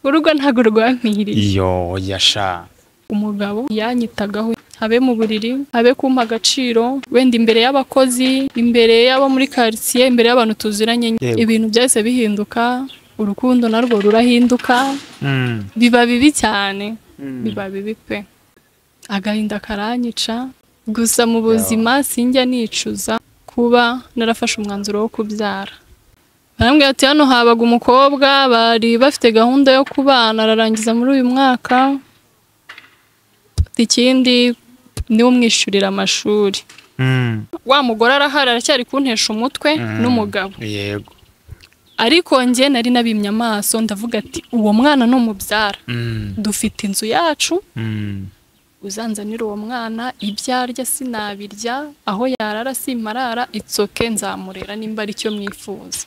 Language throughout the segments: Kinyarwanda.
urugo ntago rwampiriye iyo yasha umugabo yanyitagaho habe mu buriri habe kumpa agaciro wenda imbere y'abakozi imbere y'abo muri quartier imbere y'abantu tuziranye ibintu byose bihinduka urukundo narwo rurahinduka biba bibi cyane biba bibi pe agahinda karanyica gusa mu buzima sinjya nicuza kuba narafashe umwanzuro wo kubyara barambwira ati hano habaga umukobwa bari bafite gahunda yo kubana ararangiza muri uyu mwaka ikindi ni umwishyurira amashuri wa mugore arahari aracyari kuntesha umutwe n'umugabo yego ariko njye nari nabimye amaso ndavuga ati uwo mwana no mubyara dufite inzu yacu uzanzanira uwo mwana ibyarya sinabirya aho yarara simarara itsoke nzamurera nimba ari cyo mwifuza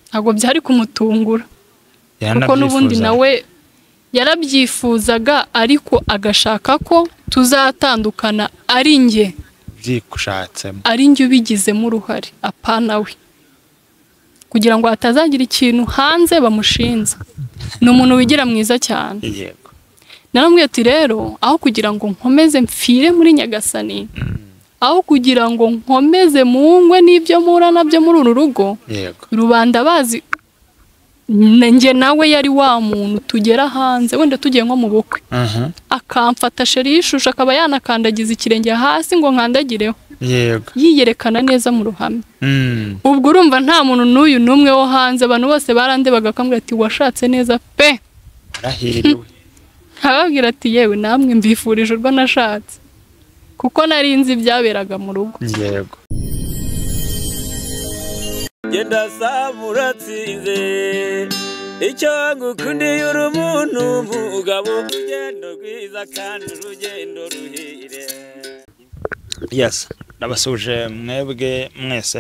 ntabwo byari kumutungura kuko n'ubundi nawe yarabyifuzaga ariko agashaka ko tuzatandukana ari njye byikushatsemo ari njye ubigizemo uruhare apana we kugira ngo atazagira ikintu hanze bamushinze ni umuntu wigira mwiza cyane yego naramubwiye ati rero aho kugira ngo nkomeze mfire muri Nyagasani aho kugira ngo nkomeze mungwe n'ibyo mura nabyo muri uru rugo yego rubanda bazi njye nawe yari wa muntu tugera hanze wenda tugiye nko mu bukwe akamfata sheri y'ishusho akaba yanakandagiza ikirenge hasi ngo nkandagireho yego yiyerekana neza mu ruhame ubwo urumva nta muntu n'uyu n'umwe wo hanze abantu bose barandebaga akambwira ati washatse neza pe arahiriwe ababwira ati yewe namwe mbifurije urwo nashatse kuko nari nzi byaberaga mu rugo yego genda samuratsinze icyo ngukundiye uri umuntu mugabo urugendo rwiza kandi urugendo ruhire yes nabasuje mwebwe mwese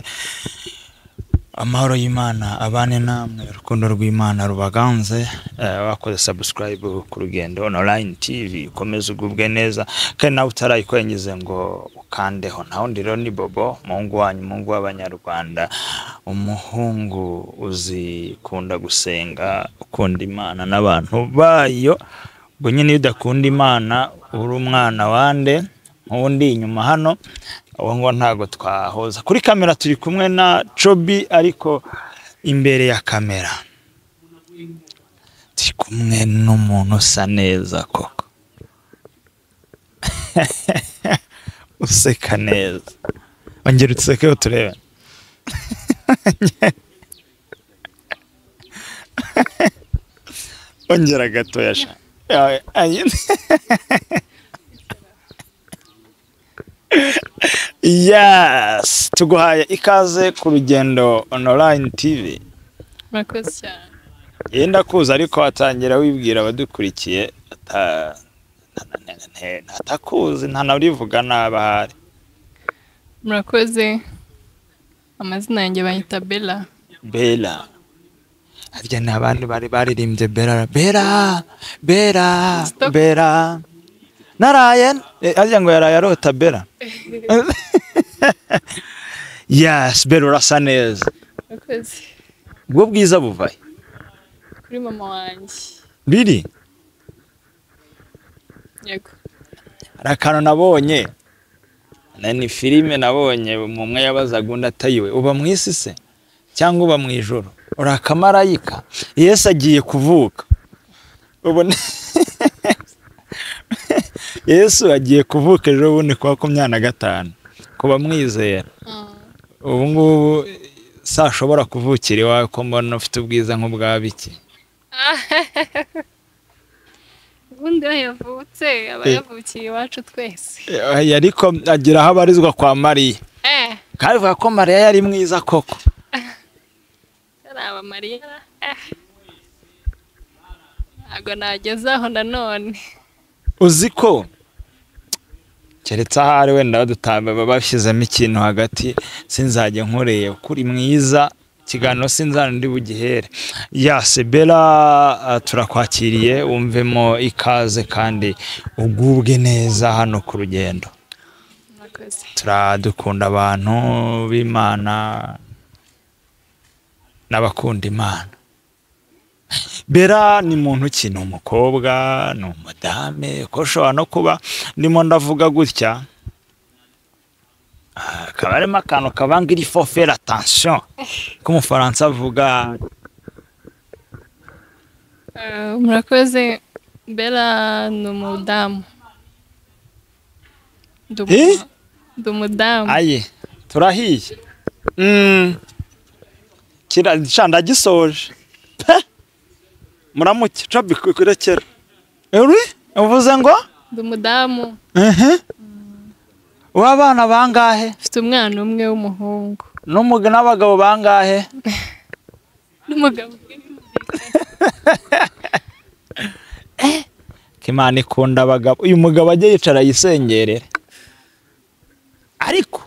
amahoro y'Imana abane namwe urukundo rw'Imana rubaganze wakoze subscribe ku Rugendo Online TV komeza ugubwe neza kandi nawe utarayikwengize ngo ukandeho naho ndiro ni Bobo mungu wanyu mungu w'abanyarwanda umuhungu uzikunda gusenga ukunda Imana n'abantu bayo ngo nyine udakunda Imana uri umwana wande undi inyuma hano uwo ngo ntago twahoza kuri kamera turi kumwe na Chobi ariko imbere ya kamera turi kumwe n'umuntu usa neza koko useka neza ongera utseke turebe ongera gato yasha yes tuguhaye ikaze ku Rugendo Online TV murakoze cyane yenda kuza ariko watangira wibwira abadukurikiye atakuzi nta narivuga nabahari murakoze amazina yanjye bayita Bella harya n'abandi bari baririmbye Bella naraye harya ngo yaraye arota Bella yes Bella urasa neza murakoze ubwo bwiza buvaye kuri mama wanjye biri yego arakano nabonye ni filime nabonye umwe yabazaga undi atayiwe uba mu isi se cyangwa uba mu ijoro urakamarayika Yesu agiye kuvuka ubone Yesu agiye kuvuka ejo bundi kwa 25 kuba mwizera ubu ngubu sashobora kuvukira iwawe ko mbona ufite ubwiza nk'ubwa biki ubundi yavutse abayavukiye iwacu twese ariko agira aho abarizwa kwa Mariya kandi vuga ko Mariya yari mwiza koko yaraba Mariya ntabwo nagezaho nanone uzi ko keretse ahari wenda badutamba bashyizemo ikintu hagati sinzajye nkoreye kuri mwiza kiganiro sinzandi bugihere yase Bella turakwakiriye wumvemo ikaze kandi ugubwe neza hano ku Rugendo turadukunda abantu b'Imana n'abakunda Imana Bera ni muntu ki? Ni umukobwa, ni umudame, ko ushobora no kuba ndimo ndavuga gutya akaba arimo akantu kabanga il faut faire attention ko mu Faransa avuga. Murakoze. Bella ni umudamu. Ndi umudamu. Aye turahiye. Kira ndagisoje. Muramuke cabi kurekera. Uvuze ngo? Ndi umudamu. W'abana bangahe? Mfite umwana umwe w'umuhungu. N'abagabo bangahe? N'umugabo. Kimana ikunda abagabo. Uyu mugabo ajye yicara yisengerere. Ariko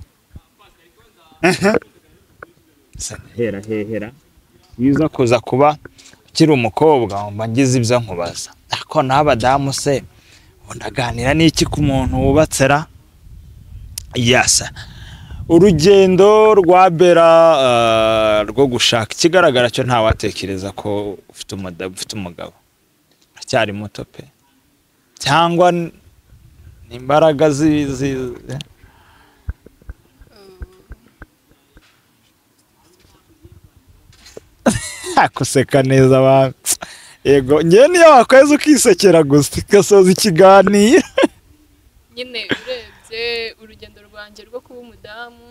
hera yiza kuza kuba kiri umukobwa mba ngize ibyo nkubaza. Ako n'abadamu se ndaganira n'iki ku muntu wubatsera? Yasa urugendo rwa Bera rwo gushaka ikigaragara cyo nta watekereza ko ufite umugabo acyari muto pe, cyangwa imbaraga akuseka neza ba yego ngiye niyo wakweza ukisekera gusa gasoza ikiganiro. Nyine urebye urugendo rwanjye rwo kuba umudamu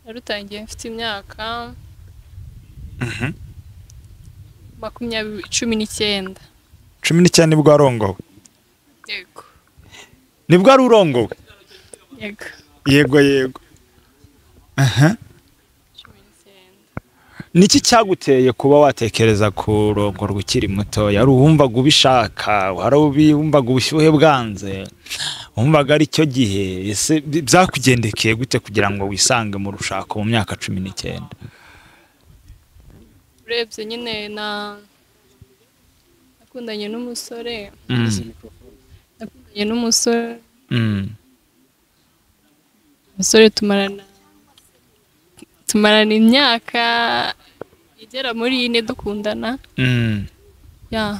narutangiye mfite imyaka 19. 19 nibwo warongowe? Yego. Nibwo ari urongowe? Yego. Yego. Niki cyaguteye kuba watekereza kurongorwa ukiri muto? Yari uwumvaga ubishaka, wari wumvaga ubushyuhe bwanze, wumvaga ari cyo gihe? Ese byakugendekeye gute kugira ngo wisange mu rushako mu myaka 19? Urebye nyine nakundanye n'umusore. Umusore tumarana imyaka igera muri 4 dukundana.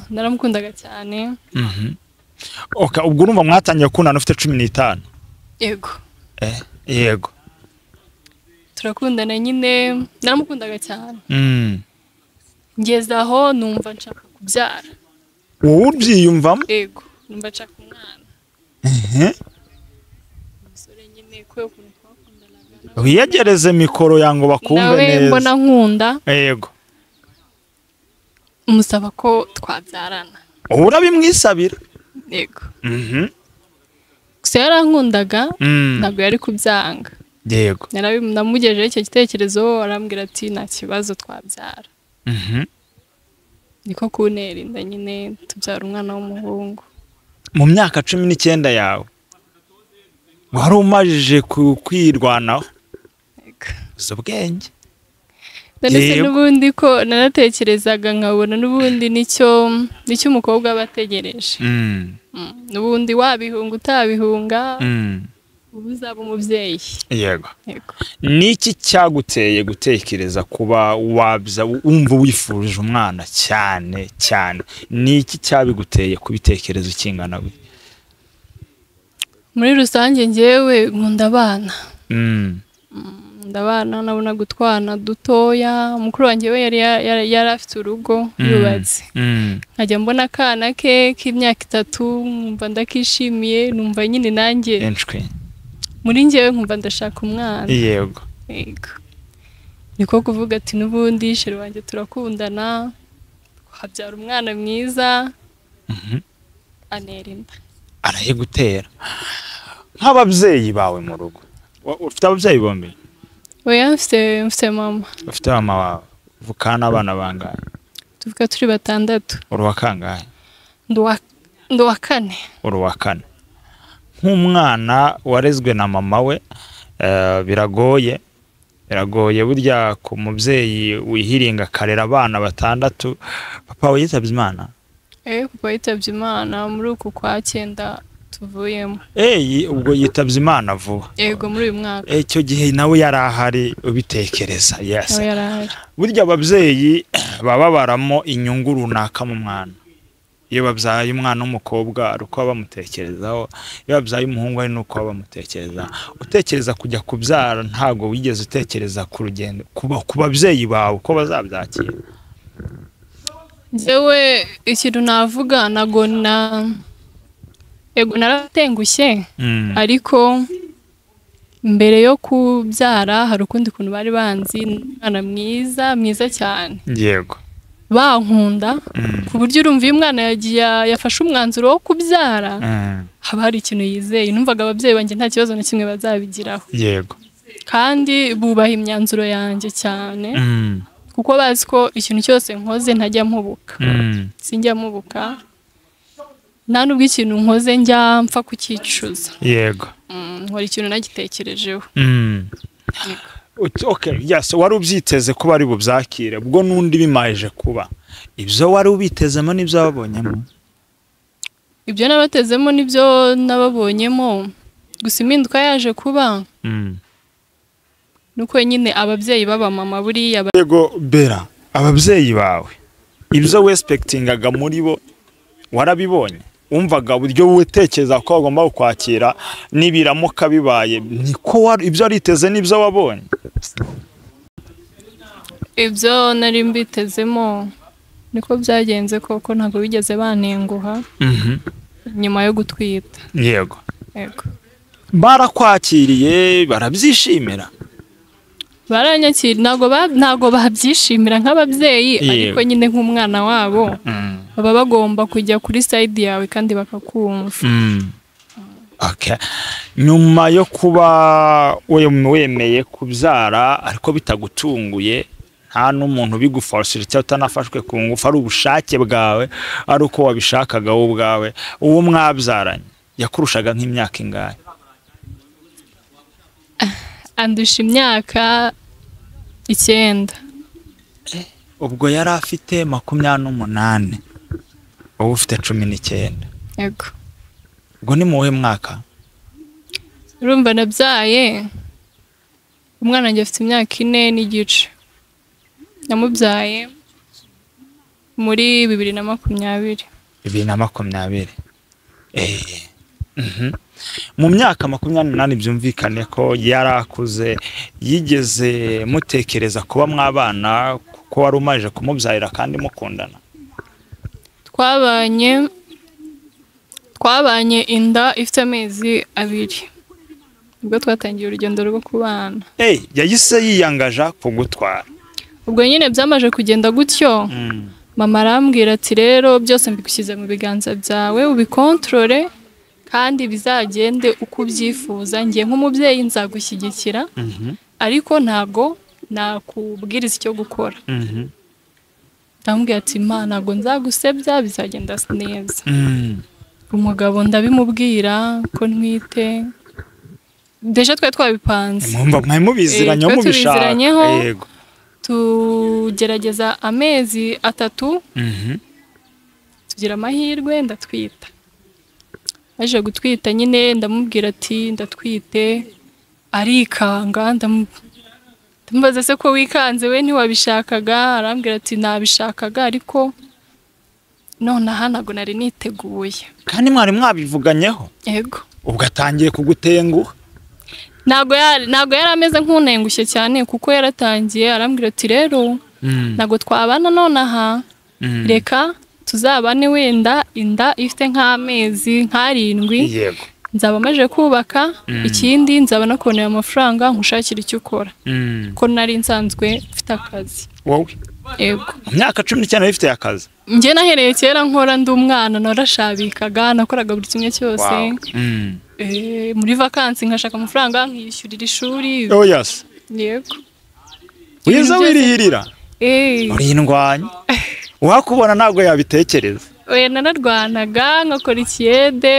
Naramukundaga cyane. Ubwo urumva mwatangiye gukundana ufite 15? Yego. Yego. Turakundana nyine, naramukundaga cyane. Ngeze aho numva nshaka kubyara. Wowe ubyiyumvamo? Yego, numva nshaka umwana. Umusore nyine kwe ukuntu twakundanaga. Wiyegereze mikoro yango bakumve neza. Nawe mbona nkunda. Yego. Umusaba ko twabyarana. Urabimwisabira? Yego. Gusa yarankundaga ntabwo yari kubyanga. Yego. Namugejeje icyo gitekerezo arambwira ati nta kibazo twabyara. Niko kuntera inda nyine tubyara umwana w'umuhungu. Mu myaka 19 yawe wari umajije kwirwanaho? Yego. Uzo bwenge. Ndetse n'ubundi ko naratekerezaga nkabona n'ubundi nicyo umukobwa abategereje. N'ubundi wabihunga utabihunga uzaba umubyeyi. Yego. Niki cyaguteye gutekereza kuba wabza wumva wifurije umwana cyane? Niki cyabiguteye kubitekerezo kingana gute? Muri rusange ngewe nkunda abana. Ndabana nabona gutwana dutoya. Mukuru wanjye we yari afite urugo yubatse. Nkajya mbona akana ke k'imyaka 3 numva ndakishimiye, numva nyine nanjye muri ngewe nkumva ndashaka umwana. Yego. Niko kuvuga ati n'ubundi shere wanjye turakundana, twabyara umwana mwiza. Antera inda. Arayigutera. Nk'ababyeyi bawe mu rugo ufite ababyeyi bombi? Oya, mfite mama. Ufite mama wawe. Vukana abana bangahe? Tuvuga turi 6. Uri wa kangahe? Ndi wa 4. Uri wa 4. Nk'umwana warezwe na mama we, biragoye burya ku mubyeyi wihiringa karera abana 6. Papa we yitabye Imana? Papa yitabye Imana muri uku kwa 9 tuvuyemo. Ubwo yitabye Imana vuba. Yego muri uyu mwaka. Icyo gihe nawe yari ahari ubitekereza. Yes. Nawe yari ahari. Burya ababyeyi baba baramo inyungu runaka mu mwana. Iyo babyaye umwana w'umukobwa ari uko bamutekerezaho, iyo babyaye umuhungu ari nuko bamutekereza. Utekereza kujya kubyara ntago wigeze utekereza ku rugendo ku babyeyi bawe uko bazabyakira. Jewe ikintu navuga nago ego naratengushye ariko mbere yo kubyara hari ukundi kuntu bari banzi umwana mwiza cyane. Yego. Bankunda ku buryo urumva uyu mwana yafashe umwanzuro wo kubyara haba hari ikintu yizeye. Numvaga ababyeyi banjye nta kibazo na kimwe bazabigiraho. Yego. Kandi bubaha imyanzuro yanjye cyane kuko bazi ko ikintu cyose nkoze ntajya mpubuka. Sinjya mpubuka nta nubwo ikintu nkoze njya mpfa kukicuza. Yego. Nkora ikintu nagitekerejeho. Okay, yes, wari ubyiteze ko bari bubyakire ubwo nundi bimaje kuba. Ibyo wari ubitezemo nibyo wabonyemo? Ibyo nabatezemo nibyo nababonyemo. Gusa impinduka yaje kuba nuko nyine ababyeyi baba mama buriya. Yego Bera, ababyeyi bawe ibyo wespectingaga muri bo warabibonye? Umvaga buryo wetekeza ko bagomba kwakira nibiramuka bibaye niko ibyo ariteze nibyo wabonye? Ibyo nari mbitezemo niko byagenze koko ntago bigeze banenguha nyuma yo gutwita. Yego. Yego. Barakwakiriye barabyishimira? Baranyakira ntago babyishimira nk'ababyeyi ariko nyine nk'umwana wabo baba bagomba kujya kuri side yawe kandi bakakumva. Okay. Nyuma yo kuba wemeye kubyara ariko bitagutunguye nta n'umuntu biguforcera cyangwa utanafashwe ku ngufu ari ubushake bwawe ari uko wabishakaga wowe ubwawe, uwo mwabyaranye yakurushaga nk'imyaka ingahe? Andusha imyaka 9. Ubwo yari afite 28 wowe ufite 19. Yego. Ubwo ni muwe mwaka? Urumva nabyaye umwana wanjye afite imyaka 4 n'igice. Namubyaye muri 2020. 2020. Mu myaka 28 byumvikane ko yarakuze. Yigeze mutekereza kuba mwabana kuko wari umaje kumubyarira kandi mukundana? Twabanye inda ifite amezi 2 ubwo twatangiye urugendo rwo kubana. Yahise yiyangaja kugutwara? Ubwo nyine byamaje kugenda gutyo mama arambwira ati rero byose mbigushyize mu biganza byawe ubikontrole kandi bizagende uko ubyifuza. Ngiye nk'umubyeyi nzagushyigikira ariko ntago nakubwiriza icyo gukora. Ndamubwira ati ntago nzagusebya bizagenda neza. Umugabo ndabimubwira ko ntwite deje twari twabipanze. Mwari mubiziranye mubishaka? Yego. Tugerageza amezi 3 tugira amahirwe ndatwita. Aje gutwita nyine ndamubwira ati ndatwite arikanga. Ndamubaza se ko wikanze we ntiwabishakaga? Arambwira ati nabishakaga ariko none ntago nari niteguye. Kandi mwari mwabivuganyeho? Yego. Ubwo atangiye kugutenguha? Ntago yari ameze nk'unengushye cyane kuko yaratangiye arambwira ati rero ntago twabana none aha reka tuzabane wenda inda ifite nk'amezi 7. Yego. Nzaba maje kubaka ikindi nzaba nakubonera amafaranga nkushakira icyo ukora ko nari nsanzwe mfite akazi. Wowe? Yego. Mu myaka 19 bifite akazi? Njye nahereye kera nkora ndi umwana narashabikaga nakoraga buri kimwe cyose. Muri vacances nkashaka amafaranga nkishyurira ishuri. Oh yes. Yego. Wiza wirihirira? Uri indwanyi. Wakubona ntabwo yabitekereza? Nararwanaga nkakora ikiyede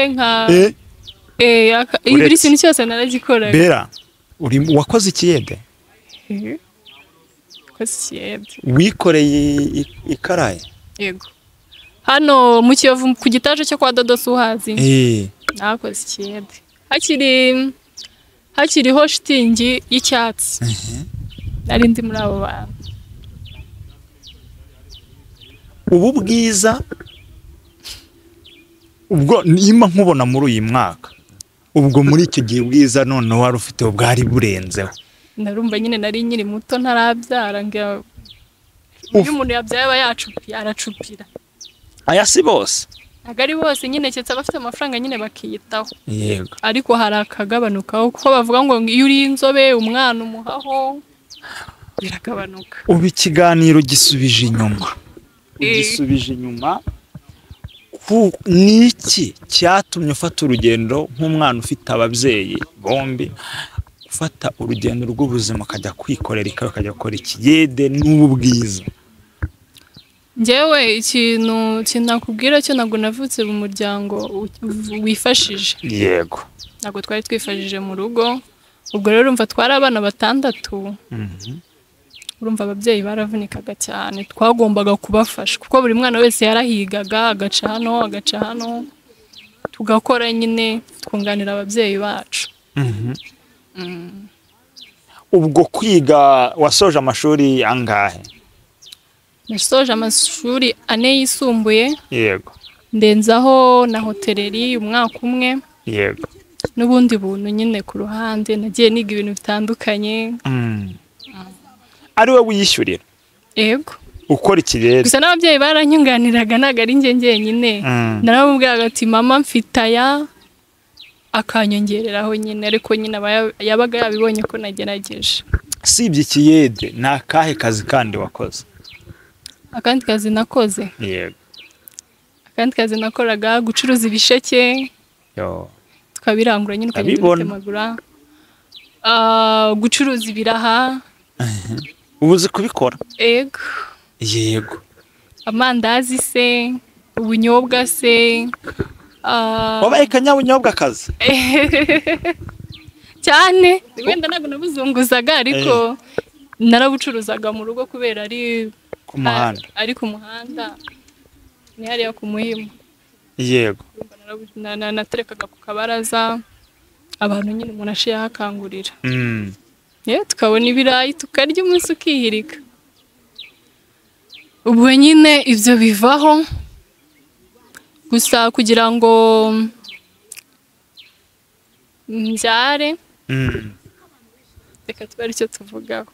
buri kintu cyose naragikoraga. Bera, wakoze ikiyede? Wikoreye ikaraye? Yego. Hano mu Kiyovu ku gitaje cyo kwa Dodo Suhazi. nakoze ikiyede hakiriho shitingi y'icyatsi nari ndi muri abo bantu. ubu bwiza ubwo nimba nkubona muri uyu mwaka ubwo muri icyo gihe bwiza none wari ufite bwari burenzeho. Narumva nyine nari nyiri muto ntarabyara ngo uyu muntu yabyaye aba yaracupira. Aya si bose Agari bose nyine cyetse abafite amafaranga nyine bakiyitaho. Yego. Ariko hari akagabanuka kuko bavuga ngo iyo uri inzobe umwana umuhaho biragabanuka. Ubu ikiganiro gisubije inyuma. Gisubije inyuma. Niki cyatumye ufata urugendo nk'umwana ufite ababyeyi bombi ufata urugendo rw'ubuzima akajya kwikorera akajya gukora ikiyede n'ubwiza? Njyewe ikintu kinakubwira cyo ntabwo navutse mu muryango wifashije. Yego. Ntabwo twari twifashije mu rugo. Ubwo rero urumva twari abana 6. Urumva ababyeyi baravunikaga cyane, twagombaga kubafasha kuko buri mwana wese yarahigaga agaca hano tugakora nyine twunganira ababyeyi bacu. Ubwo kwiga wasoje amashuri angahe? Nasoje amashuri 4 yisumbuye. Yego. Ndenzaho na hoteleri umwaka umwe. Yego. N'ubundi buntu nyine ku ruhande nagiye niga ibintu bitandukanye. Ari we wiyishyurira? Yego. Ukora ikirere? Gusa n'ababyeyi baranyunganiraga naga ari njye nyine. Narabubwiraga ati mama mfitaya akanyongereraho nyine ariko nyine yabaga yabibonye ko nagerageje. Sibye ikiyede na kahe kazi kandi wakoze? Akandi kazi nakoze? Yego. Akandi kazi nakoraga gucuruza ibisheke. Yo. Tukabirangura nyine ukabitemagura. Gucuruza ibiraha. Ubuze kubikora? Yego. Yego. Amandazi se, ubunyobwa se. Wabaye kanyabunyobwa kazi? Cyane. Wenda ntabwo nabuzunguzaga ariko narabucuruzaga mu rugo kubera ari ku muhanda. Ari ku muhanda. Ni hariya ku Muhima. Yego. Naterekaga ku kabaraza abantu nyine umuntu ashiye hakangurira. Tukabona ibirayi tukarya umunsi ukihirika. Ubwo nyine ibyo bivaho gusa kugira ngo mbyare. Reka tubare icyo tuvugaho.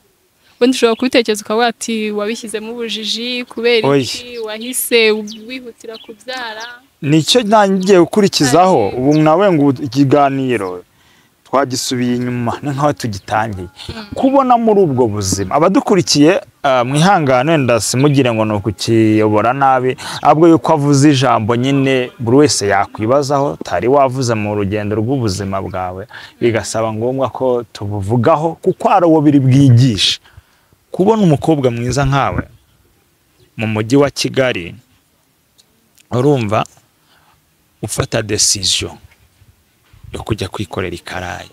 Wenda ushobora kubitekereza ukavuga ati wabishyizemo ubujiji kubera iki wahise wihutira kubyara. Nicyo ngiye gukurikizaho ubu nawe ngo ikiganiro twagisubiye inyuma nkaho tugitangiye kubona muri ubwo buzima abadukurikiye mwihangane ndasimugire ngo no kukiyobora nabi abwo yuko avuze ijambo nyine buri wese yakwibazaho tari wavuze mu rugendo rw'ubuzima bwawe bigasaba ngombwa ko tubuvugaho kuko ari uwo biri bwigisha kubona umukobwa mwiza nkawe mu mujyi wa Kigali urumva ufata decision yo kujya kwikorera ikarayi.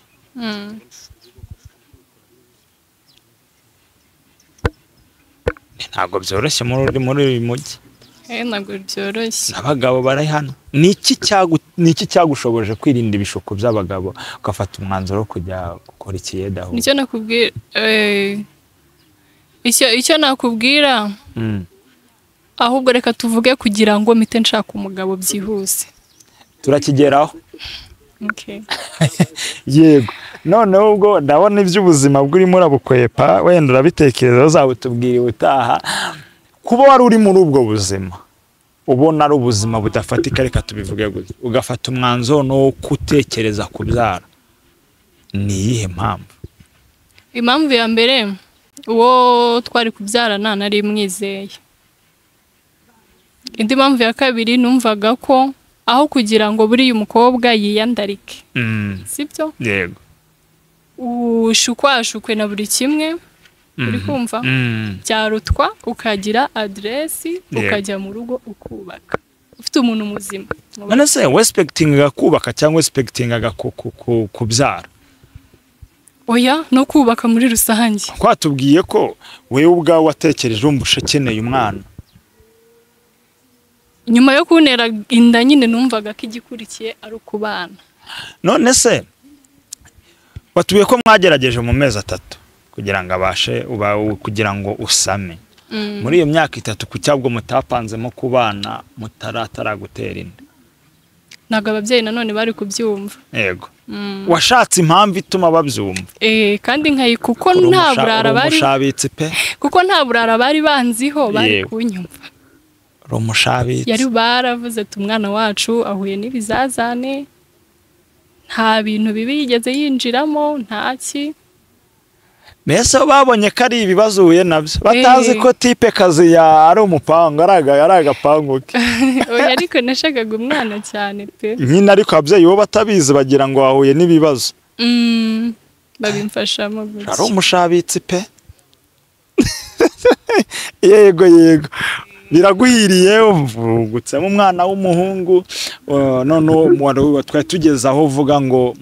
Ntabwo byoroshye muri uyu mujyi. Ntabwo byoroshye. Abagabo bari hano. Niki cyagushoboje kwirinda ibishuko by'abagabo ugafata umwanzuro kujya gukora ikiyede aho? Nicyo nakubwira icyo nakubwira ahubwo reka tuvuge kugira ngo mpite nshaka umugabo byihuse. Turakigeraho. Okay. Yego. Noneho ubwo ndabona iby'ubuzima bw'urimo urabukwepa wenda urabitekereza uzabutubwira utaha kuba wari uri muri ubwo buzima ubona ari ubuzima budafatika reka tubivuge gutya ugafata umwanzuro no kutekereza kubyara ni iyihe mpamvu? Impamvu ya mbere uwo twari kubyarana nari mwizeye. Indi mpamvu ya kabiri numvaga ko aho kugira ngo buri umukobwa yiyandarike. Sibyo? Yego. Ushukwashukwe na buri kimwe uri kumva cyarutwa ukagira adresi ukajya mu rugo ukubaka ufite umuntu muzima. None se respectinga kubaka cyangwa respectinga kubyara? Oya no kubaka muri rusange. Kwatubwiye ko wewe ubwawe watekereje umbushye keneye umwana. nyuma yo kuntera inda nyine numvaga ko igikurikiye ari ukubana. None se watubiye ko mwagerageje mu mezi 3 kugira ngo abashe kugira ngo usame. Muri iyo myaka 3 ku cyabwo mutapanzemo kubana mutaratara gutera inda. Naga ababyeyi nanone bari kubyumva. Yego. Washatse impamvu ituma babyumva. Kandi nkayi kuko nta burara bari Rumushabitsi pe. Kuko nta burara bari banziho bari kunyumva. Rumushabitsi. Yari baravuze umwana wacu ahuye n'ibizazane. Nta bintu bibi yigeze yinjiramo ntaki. Mbese babonye ko ari ibibazo uhuye nabyo batazi ko tipe kazi ya ari umupanga aragapangu ke. Oya ariko nashakaga umwana cyane pe. Nyine ariko ababyeyi bo batabizi bagira ngo wahuye n'ibibazo. Babimfashamo gutya. Ari umushabitsi pe. Yego. Biraguhiriye uvugutsemo umwana w'umuhungu none twari tugeze aho uvuga ngo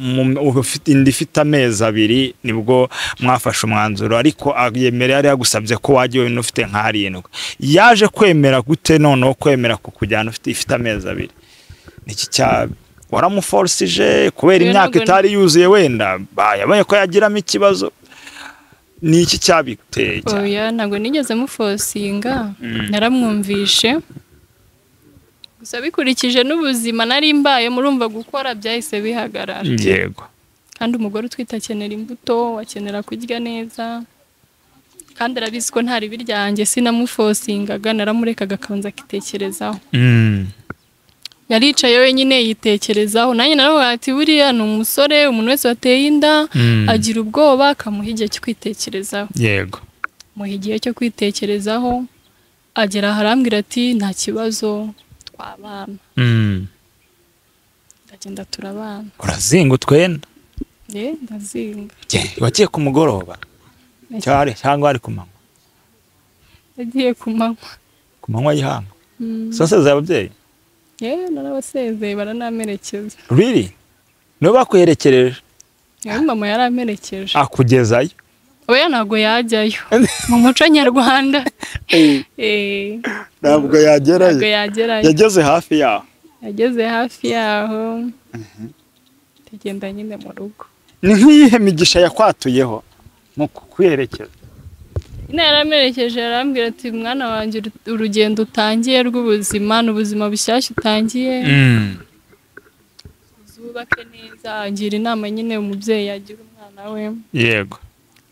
ufite indi ifite amezi 2 nibwo mwafashe umwanzuro ariko yemerera yari yagusabye ko wagiye ufite nka 7 yaje kwemera gute none kwemera kukujyana ifite amezi 2 niki cya waramuforcije kubera imyaka itari yuzuye wenda yabaye ko yagiramo ikibazo ni iki cyabiteye cyane? Oya ntago nigeze mufosinga naramwumvishe gusa bikurikije n'ubuzima nari mbaye murumva gukora byahise bihagarara. Yego. Kandi umugore utwita akenera imbuto akenera kurya neza kandi arabizi ko ntari biryanjye sinamufosingaga naramurekaga kabanza akitekerezaho. Yaricaye wenyine yitekerezaho nanjye naravuga ati buriya ni umusore umuntu wese wateye inda agira ubwoba akamuha igihe cyo kwitekerezaho. Yego. Muha igihe cyo kwitekerezaho agera harambwira ati nta kibazo twabana. Ndagenda turabana. Urazinga utwenda? Ndazinga. Wagiye ku mugoroba? Cyangwa ari ku manywa? Yagiye ku manywa. Ku manywa y'ihanga? Sose z'ababyeyi? Narabasezeye baranamerekeza. Really? No bakwerekereje? Mama yaramerekeje. Akugezayo? Oya ntago yajyayo. Mu muco nyarwanda. Ntabwo yagerayo. Yageze hafi yaho. Tugenda nyine mu rugo. Ni nk'iyihe migisha yakwatuyeho mu kwerekeza? Yaramerekeje arambwira ati mwana wanjye urugendo utangiye rw'ubuzima n'ubuzima bushyashya utangiye. Uzubake neza agira inama nyine umubyeyi yagira umwana we. Yego.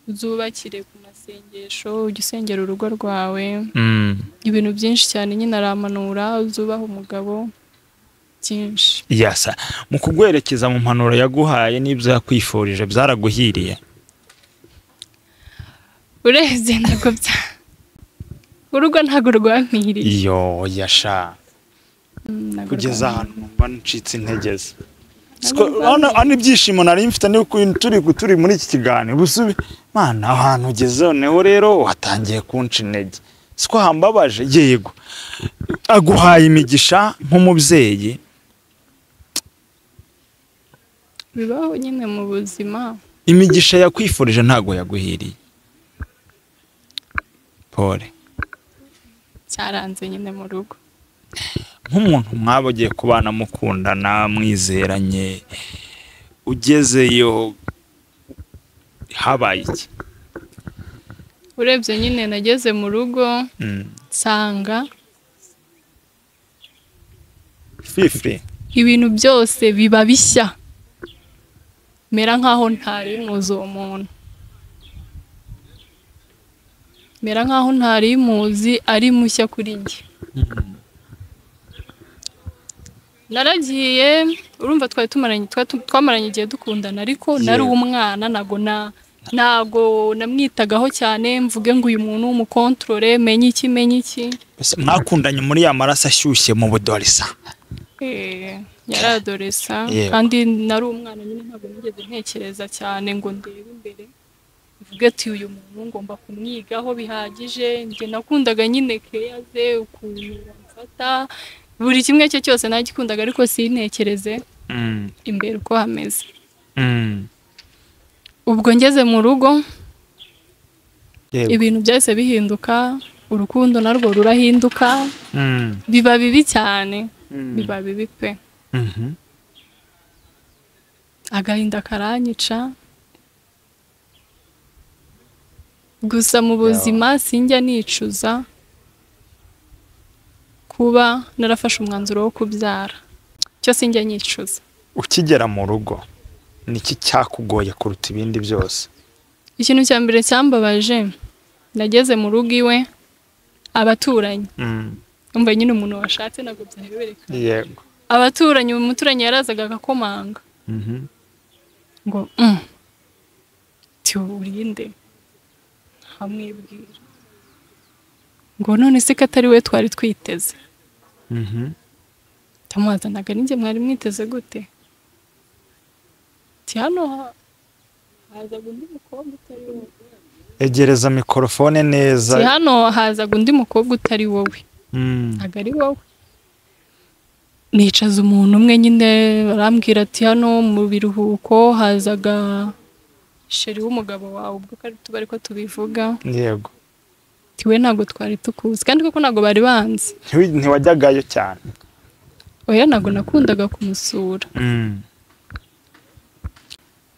Uzubakire ku masengesho ujye usengera urugo rwawe. Ibintu byinshi cyane nyine aramanura uzubaha umugabo byinshi. Yasa mu kugwerekeza mu mpanuro yaguhaye n'ibyo yakwifurije byaraguhiriye? Ureze ntago urugo ntago rwampiriye. Yasha kugeza ahantu mba ncitse integeze. Ano ibyishimo nari mfite ni turi muri iki kiganiro busubi mana ahantu ugeze noneho rero watangiye kunca intege. Siko hambabaje. Yego. Aguhaye imigisha nk'umubyeyi. Bibaho nyine mu buzima. Imigisha yakwifurije ntago yaguhiriye. Pole. Cyaranze nyine mu rugo. Nk'umuntu mwabagiye kubana mukundana mwizeranye ugezeyo habaye iki? Urebye nyine nageze mu rugo nsanga Fifi ibintu byose biba bishya mera nkaho ntari muzi uwo muntu. Mera nkaho ntari muzi ari mushya kuri njye. Naragiye urumva twamaranye igihe dukundana ariko nari umwana nago namwitagaho cyane mvuge ngo uyu muntu umukontrole menye iki. Mwakundanye muri ya maraso ashyushye mu budorisa? Yaradoresa kandi nari umwana nyine ntabwo nigeze ntekereza cyane ngo ndebe imbere uvuge ati uyu muntu ngomba kumwigaho bihagije. Njye nakundaga nyine keyaze ukuntu bamfata buri kimwe cye cyose nagikundaga ariko sintekereze imbere uko hameze. Ubwo ngeze mu rugo ibintu byose bihinduka urukundo narwo rurahinduka biba bibi cyane biba bibi pe agahinda karanyica gusa mu buzima sinjya nicuza kuba narafashe umwanzuro wo kubyara cyo sinjya nicuza. Ukigera mu rugo niki cyakugoye kuruta ibindi byose? Ikintu cya mbere cyambabaje nageze mu rugo iwe abaturanyi umva nyine umuntu washatse nabwo byahebereka yego abaturanyi umuturanyi yarazaga agakomanga ngo urinde hamwibwira ngo none se katari we twari twiteze tamwazanaga ninjye mwari mwiteze gute ti hano hazaga undi mukobwa utari wowe. Egereza mikrofone neza. Si hano hazaga undi mukobwa utari wowe ntago ari wowe. Nicaza umuntu umwe nyine barambwira ati hano mu biruhuko hazaga sheri w'umugabo wawe ubwo kari tubari ko tubivuga yego tiwe ntago twari tukuzi kandi koko ntago bari banzi. Ntiwajyagayo cyane? Oya ntago nakundaga kumusura.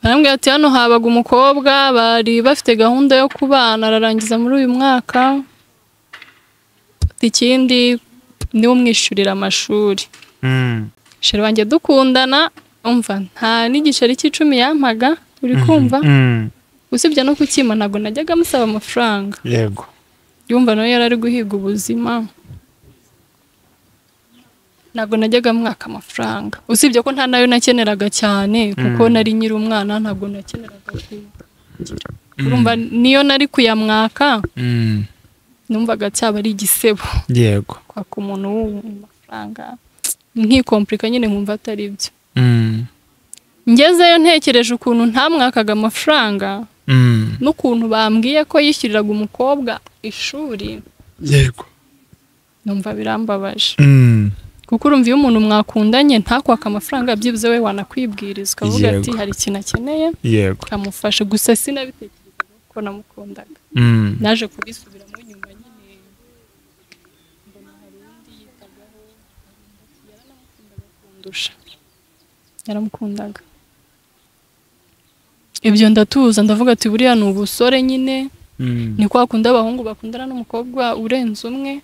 Barambwira ati hano habaga umukobwa bari bafite gahunda yo kubana ararangiza muri uyu mwaka ikindi niwe umwishurira amashuri. Sheri wanjye dukundana umva nta n'igiceri cy'icumi yampaga uri kumva usibye no kukima ntago najyaga musaba amafaranga yego yumva nawe yarari guhiga ubuzima ntago najyaga mwaka amafaranga usibye ko nta nayo nakeneraga cyane kuko nari nyiri umwana ntago nakeneraga urumva niyo nari kuyamwaka numvaga cyaba ari igisebo yego kwa kumuntu w'amafaranga nkikomplika nyine nkumva atari byo. Ngezeyo ntekereje ukuntu ntamwakaga amafaranga n'ukuntu bambwiye ko yishyuriraga umukobwa ishuri yego numva birambabaje kuko urumva iyo umuntu mwakundanye ntakwaka amafaranga byibuze we wanakwibwiriza ukavuga ati hari ikintu akeneye kamufashe gusa sinabitekerezaga ko namukundaga. Naje kubisubiramo nyuma nyine mbona hari undi yitagaho yaranamukundaga kundusha yaramukundaga ibyo ndatuza ndavuga ati buriya ni ubusore nyine ni kwa kunda abahungu bakundana n'umukobwa urenze umwe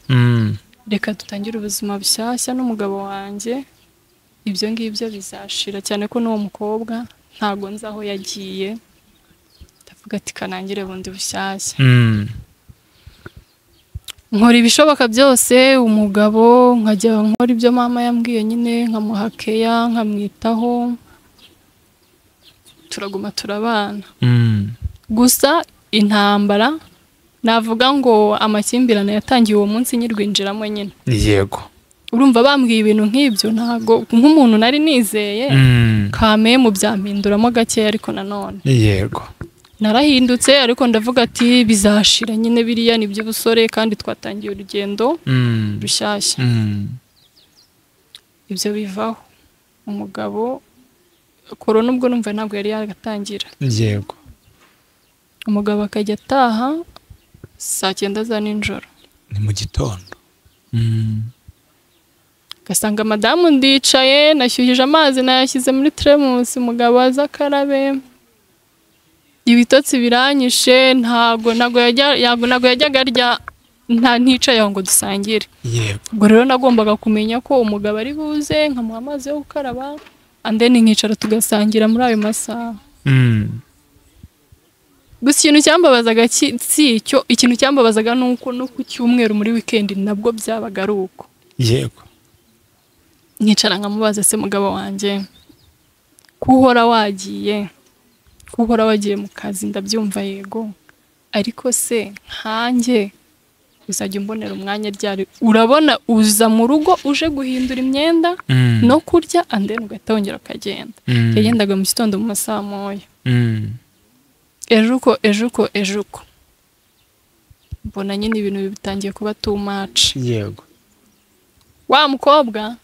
reka tutangire ubuzima bushyashya n'umugabo wanjye ibyo ngibyo bizashira cyane ko n'uwo mukobwa ntago nzi aho yagiye ndavuga ati kanangire bundi bushyashya. Nkora ibishoboka byose umugabo nkajya nkora ibyo mama yambwiye nyine nkamuha keya nkamwitaho turaguma turabana gusa intambara navuga ngo amakimbirane yatangiye uwo munsi nyirwinjiramo nyine yego urumva bambwiye ibintu nk'ibyo ntago nk'umuntu nari nizeye kame mu byampinduramo gake ariko nanone yego narahindutse ariko ndavuga ati bizashira nyine biriya ni by'ubusore kandi twatangiye urugendo rushyashya. Ibyo bivaho umugabo korona ubwo numva ntabwo yari yagatangira yego umugabo akajya ataha saa 9 za nijoro ni mu gitondo gasanga madamu ndicaye nashyuhije amazi nayashyize muri tremusi umugabo aza karabe ibitotsi biranyishe ntago yajyaga arya nta nticaye aho ngo dusangire yego ubwo rero nagombaga kumenya ko umugabo ari buze nkamuha amazi yo gukaraba andeni nkicara tugasangira muri ayo masaha. Gusa ikintu cyambabazaga ikintu cyambabazaga nuko no ku cyumweru muri weekend nabwo byabaga ari uko yego nkicara nkamubaza se mugabo wanjye kuhora wagiye mu kazi ndabyumva yego ariko se nkanjye uzajya umbonera umwanya ryari urabona uza mu rugo uje guhindura imyenda no kurya andeni ugatongera akagenda yagendaga mu gitondo mu masaha moya ejo uko mbona nyine ibintu bitangiye kuba too much yego wa mukobwa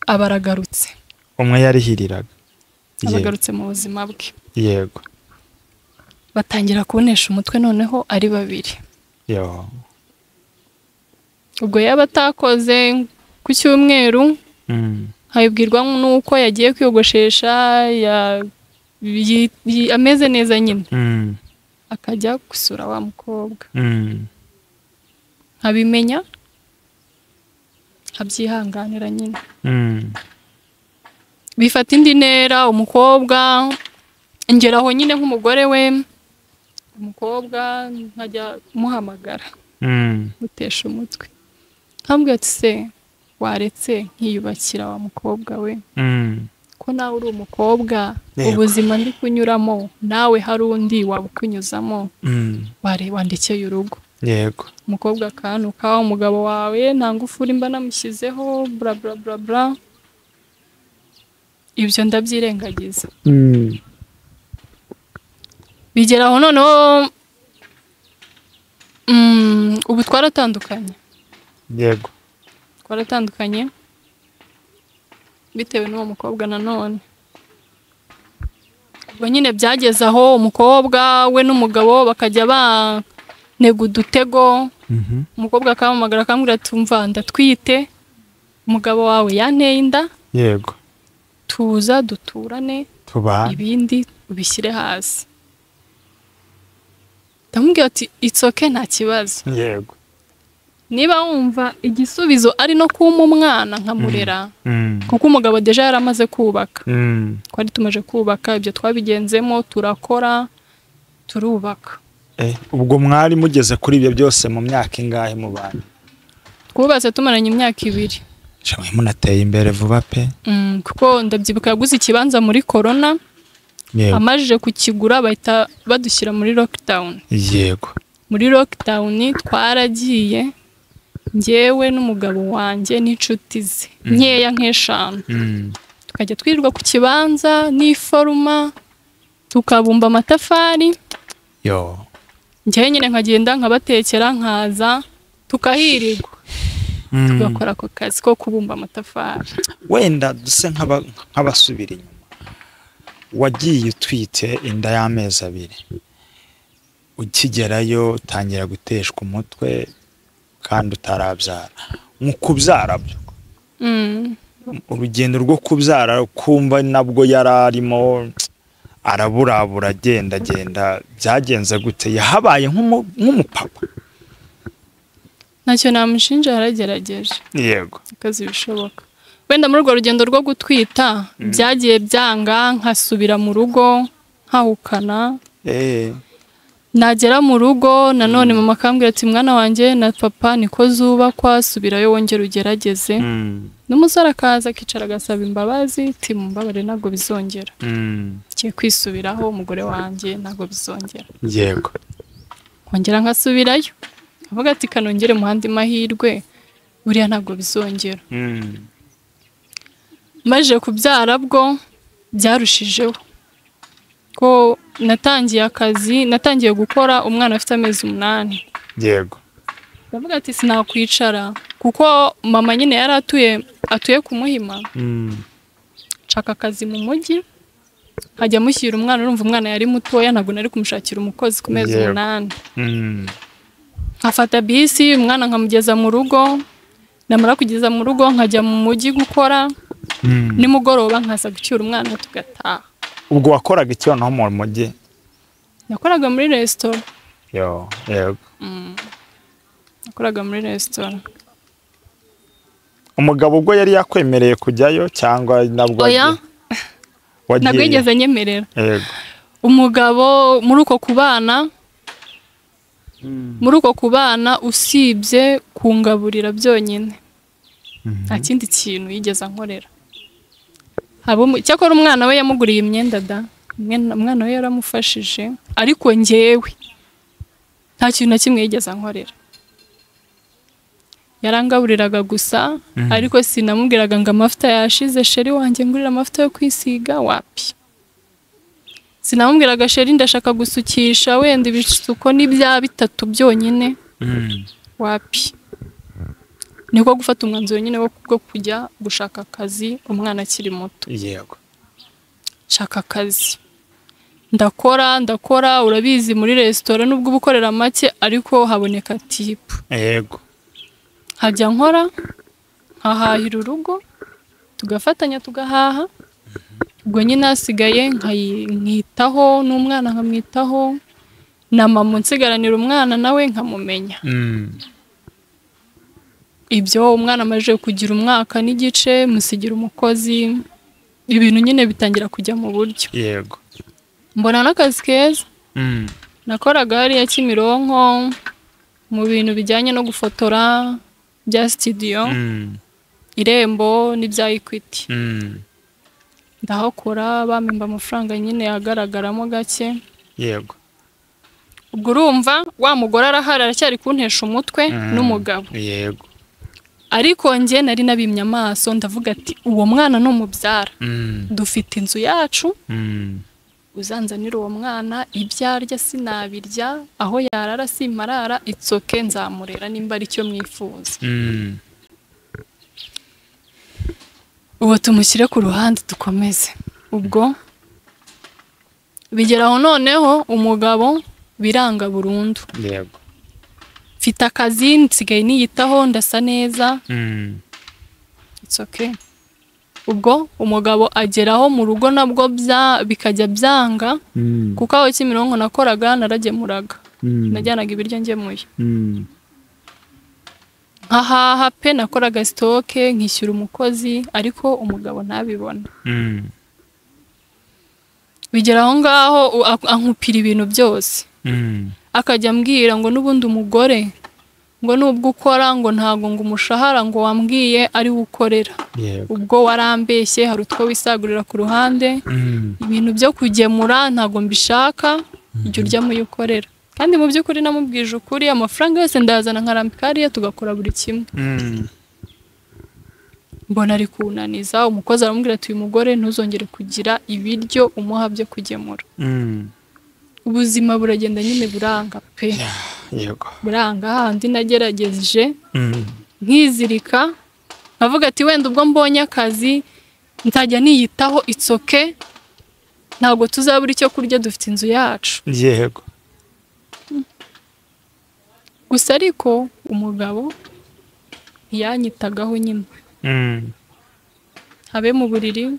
abaragarutse umwe yarihiriraga abagarutse mu buzima bwe yego batangira kubonesha umutwe noneho ari babiri ubwo yaba atakoze ku cyumweru nkabibwirwa nuko yagiye kwiyogoshesha ameze neza nyine akajya gusura wa mukobwa nkabimenya nkabyihanganira nyine bifata indi ntera umukobwa ngeraho nyine nk'umugore we umukobwa nkajya muhamagara mutesha umutwe nkambwira ati se waretse nkiyubakira wa mukobwa we ko nawe uri umukobwa ubuzima ndi kunyuramo nawe hari undi wabukunyuzamo wandekeye urugo yego umukobwa akanuka umugabo wawe nta ngufuri mba namushyizeho bla bla bla bla ibyo ndabyirengagiza bigeraho noneho ubu twaratandukanye yego twaratandukanye bitewe n'uwo mukobwa nanone ubwo nyine byageze aho umukobwa we n'umugabo bakajya banega udutego umukobwa akampamagara akambwira ati umva ndatwite umugabo wawe yanteye inda yego tuza duturane ibindi ubishyire hasi ndamubwira ati it's okay nta kibazo yego niba wumva igisubizo ari no kuma umwana nkamurera kuko umugabo deja yaramaze kubaka twari tumaje kubaka ibyo twabigenzemo turakora turubaka ubwo mwari mugeze kuri ibyo byose mu myaka ingahe mu bantu twubatse tumaranye imyaka 2 shamwe munateye imbere vuba pe kuko ndabyibuka yaguze ikibanza muri corona amajije kukigura bahita badushyira muri lockdown yego muri lockdown twaragiye njyewe n'umugabo wanjye n'inshuti ze nkeya nk'eshanu tukajya twirirwa ku kibanza n'iforuma tukabumba amatafari njyewe nyine nkagenda nkabatekera nkaza tukahirirwa tugakora ako kazi ko kubumba amatafari wenda duse nk'abasubira inyuma wagiye utwite inda y'amezi 2 ukigerayo utangira guteshwa umutwe kandi utarabyara mu kubyara byo urugendo rwo kubyara kumva nabwo yararimo araburabura agenda byagenze gute yahabaye nk'umupapa ntacyo namushinja yaragerageje yego akazi bishoboka wenda muri urwo rugendo rwo gutwita byagiye byanga nkasubira mu rugo nkahukana nagera mu rugo nanone mama akambwira ati mwana wanjye na papa niko zubakwa subirayo wongera ugerageze n'umusore akaza akicara agasaba imbabazi ati mumbabare ntabwo bizongera kiye kwisubiraho umugore wanjye ntabwo bizongera yego kongera nkasubirayo avuga ati kanongere muhandi mahirwe buriya ntabwo bizongera maje kubyara bwo byarushijeho ko natangiye gukora umwana afite amezi 8 yego ndavuga ati sinakwicara kuko mama nyine yari atuye ku Muhima nshaka akazi mu mujyi hajya mushyira umwana urumva umwana yari mutoya ntabwo nari kumushakira umukozi ku mezi 8 nkafata bisi umwana nkamugeza mu rugo namara kugeza mu rugo nkajya mu mujyi gukora nimugoroba nkaza gucyura umwana tugataha ubwo wakoraga iki noneho mu mujyi nakoraga muri restaurant yego nakoraga muri restaurant umugabo ubwo yari yakwemereye kujyayo cyangwa nabwo ntabwo yigeze nyemerera yego umugabo muri uko kubana usibye kungaburira byonyine nta kindi kintu yigeze ankorera cyakora umwana we yamuguriye imyenda umwana we yaramufashije ariko njyewe nta kintu na kimwe yigeze ankorera yarangaburiraga gusa ariko sinamubwiraga ngo amavuta yashize sheri wanjye ngurira amavuta yo kwisiga wapi sinamubwiraga sheri ndashaka gusukisha wenda ibisuko n'ibya 3 byonyine wapi niko gufata umwanzuro nyine wo kujya gushaka akazi umwana akiri muto yego shaka akazi ndakora urabizi muri restaurant nubwo ubukorera make ariko haboneka tipu yego nkajya nkora nkahahira urugo tugafatanya tugahaha, ubwo nyine hasigaye nkitaho n'umwana nkamwitaho, na mama nsigaranira umwana nawe nkamumenya. Ibyo umwana amaze kugira umwaka n'igice musigira umukozi, ibintu nyine bitangira kujya mu buryo. Yego. Mbona n'akazi keza. Nakoraga hariya Kimironko mu bintu bijyanye no gufotora bya studio, Irembo n'ibya Equity. Ndahakora bamemba amafaranga nyine yagaragaramo gake. Yego. Ubwo urumva wa mugore arahari aracyari kuntesha umutwe n'umugabo. Yego. Ariko njye nari nabimye amaso ndavuga ati uwo mwana no mubyara. Dufite inzu yacu. Uzanzanira uwo mwana ibyarya sinabirya, aho yarara simarara, itsoke nzamurera nimba ari cyo mwifuza. Uwo tumushyire ku ruhande dukomeze. Ubwo bigeraho noneho umugabo biranga burundu. Yego. Mfite akazi nsigaye niyitaho ndasa neza. It's okay. Ubwo umugabo ageraho mu rugo nabwo bikajya byanga, kuko aho Kimironko nakoraga naragemuraga. Najyanaga ibiryo ngemuye. Nkahaha pe nakoraga stoke nkishyura umukozi, ariko umugabo ntabibona. Bigeraho ngaho ankupira ibintu byose. Akajya ambwira ngo n'ubundi umugore ngo nubwo ukora ngo ntago ngo umushahara ngo wambwiye ari ukorera. Ubwo warambeshye, hari utwo wisagurira ku ruhande, ibintu byo kugemura ntago mbishaka, ijya urya mu yukorera. Kandi mu by'ukuri namubwije ukuri, amafaranga yose ndazana nkarambika hariya tugakora buri kimwe. Mbona ari kunaniza, umukozi aramubwira ati uyu mugore ntuzongere kugira ibiryo umuha byo kugemura. Ubuzima buragenda nyine buranga pe. Yego. Buranga handi nagerageje nkizirika, avuga ati wenda ubwo mbonye akazi nzajya niyitaho, itsoke ntago tuzabura icyo kurya, dufite inzu yacu. Yego. Gusa ariko umugabo yanyitagaho nyine. Habe mu buriri,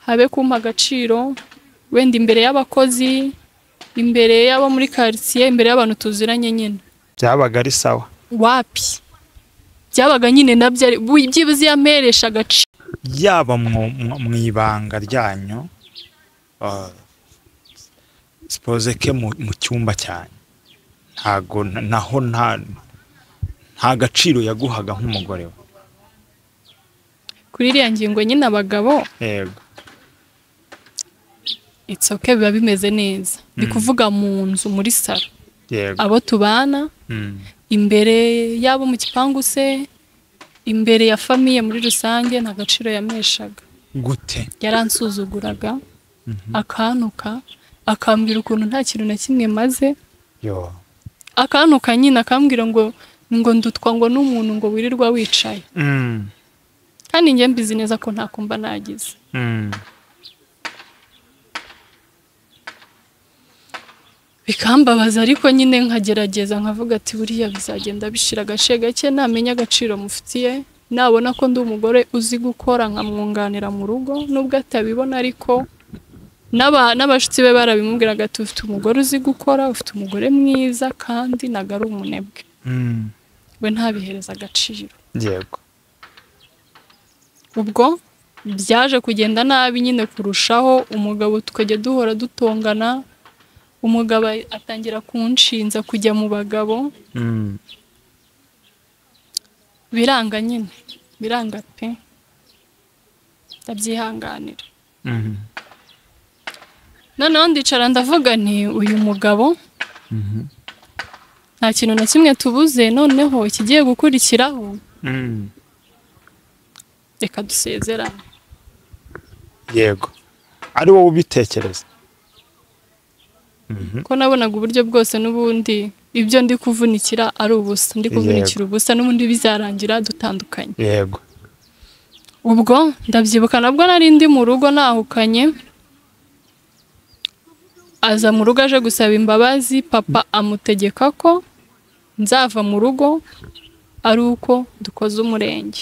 habe kumpa agaciro, wenda imbere y'abakozi, imbere y'abo muri quartier, imbere y'abantu tuziranye nyine. Byabaga ari sawa. Wapi? Byabaga nyine nabyo byibuze yamperesha agaciro. Yaba mu ibanga ryanyu, suppose ke mu cyumba cyane, ntago naho nta gaciro yaguhaga nk'umugore we. Kuri iriya ngingo nyine abagabo, yego, it's okay, biba bimeze neza. Ndi kuvuga mu nzu muri salo, yego, abo tubana, imbere yabo mu gipangu se, imbere ya famiye muri rusange, nta gaciro yameshaga. Gute? Yaransuzuguraga, akanuka, akambwira ukuntu nta kintu na kimwe maze. Yo. Akanuka nyine akambwira ngo ndutwa ngo n'umuntu ngo wirirwa wicaye. Kandi njye mbizi neza ko nta kumba nagize. Bikambabaza, ariko nyine nkagerageza nkavuga ati buriya bizagenda bishira agace gake, namenya agaciro mufitiye, nabona ko ndi umugore uzi gukora nkamwunganira mu rugo, nubwo atabibona, ariko n'abashitsi be barabimubwiraga ati ufite umugore uzi gukora, ufite umugore mwiza kandi nagari umunebwe. We ntabihereza agaciro. Yego. Ubwo byaje kugenda nabi nyine kurushaho, umugabo tukajya duhora dutongana, umugabo atangira kunshinza kujya mu bagabo. Biranga nyine, biranga pe, ndabyihanganira. Noneho ndicara ndavuga nti uyu mugabo nta kintu na kimwe tubuze, noneho ikigiye gukurikiraho reka dusezerane. Yego. Ari wowe ubitekereza? Ko nabonaga uburyo bwose n'ubundi ibyo ndi kuvunikira ari ubusa, ndi kuvunikira ubusa, n'ubundi bizarangira dutandukanye. Yego. Ubwo ndabyibuka nabwo nari ndi mu rugo nahukanye, aza mu rugo aje gusaba imbabazi, papa amutegeka ko nzava mu rugo ari uko dukoze umurenge.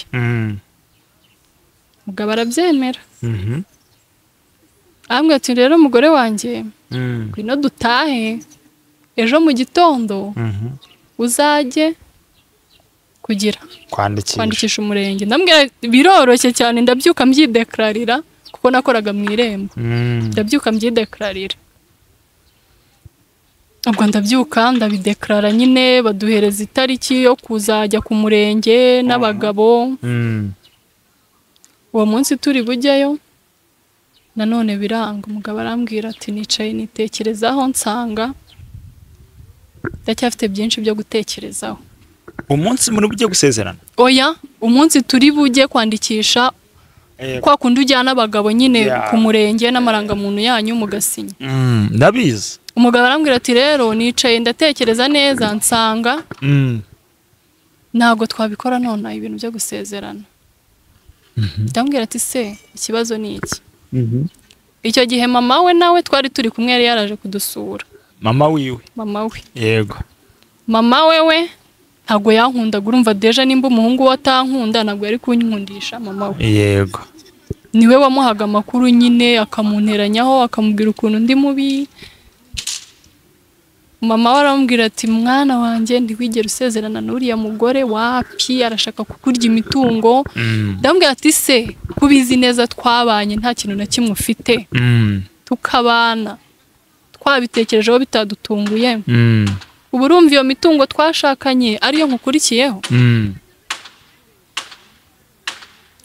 Umugabo arabyemera. Ambwira ati rero umugore wanjye ngwino dutahe ejo mu gitondo uzajye kugira kwandikisha umurenge. Ndambwira biroroshye cyane, ndabyuka mbyideklarira kuko nakoraga mu irembo. Ndabyuka mbyideklarira. Ubwo ndabyuka ndabideklara nyine, baduhereza itariki yo kuzajya ku murenge n'abagabo. Uwo munsi turi bujyayo nanone biranga. Umugabo arambwira ati nicaye nitekerezaho nsanga ndacyafite byinshi byo gutekerezaho. Umunsi muri bujye gusezerana? Oya, umunsi turi bujye kwandikisha kwa kundi ujyana abagabo nyine ku murenge n'amarangamuntu yanyu mugasinya. Ndabizi. Umugabo arambwira ati rero nicaye ndatekereza neza nsanga ntabwo twabikora none ibintu byo gusezerana. Ndambwira ati se ikibazo ni iki? Icyo gihe mama we nawe twari turi kumwe, yari yaraje kudusura. Mama wiwe? Mama we. Yego. Mama we ntabwo yankundaga, urumva deja nimba umuhungu we atankunda ntabwo yari kunkundisha mama we. Yego. Niwe wamuhaga amakuru nyine akamunteranyaho akamubwira ukuntu ndi mubi. Mama we arambwira ati mwana wanjye ntiwigere usezerana n'uriya mugore, wapi arashaka kukurya imitungo. Ndambwira ati se kubizi neza twabanye nta kintu na kimwe ufite, tukabana twabitekerejeho bitadutunguye, ubu urumva iyo mitungo twashakanye ariyo nkukurikiyeho?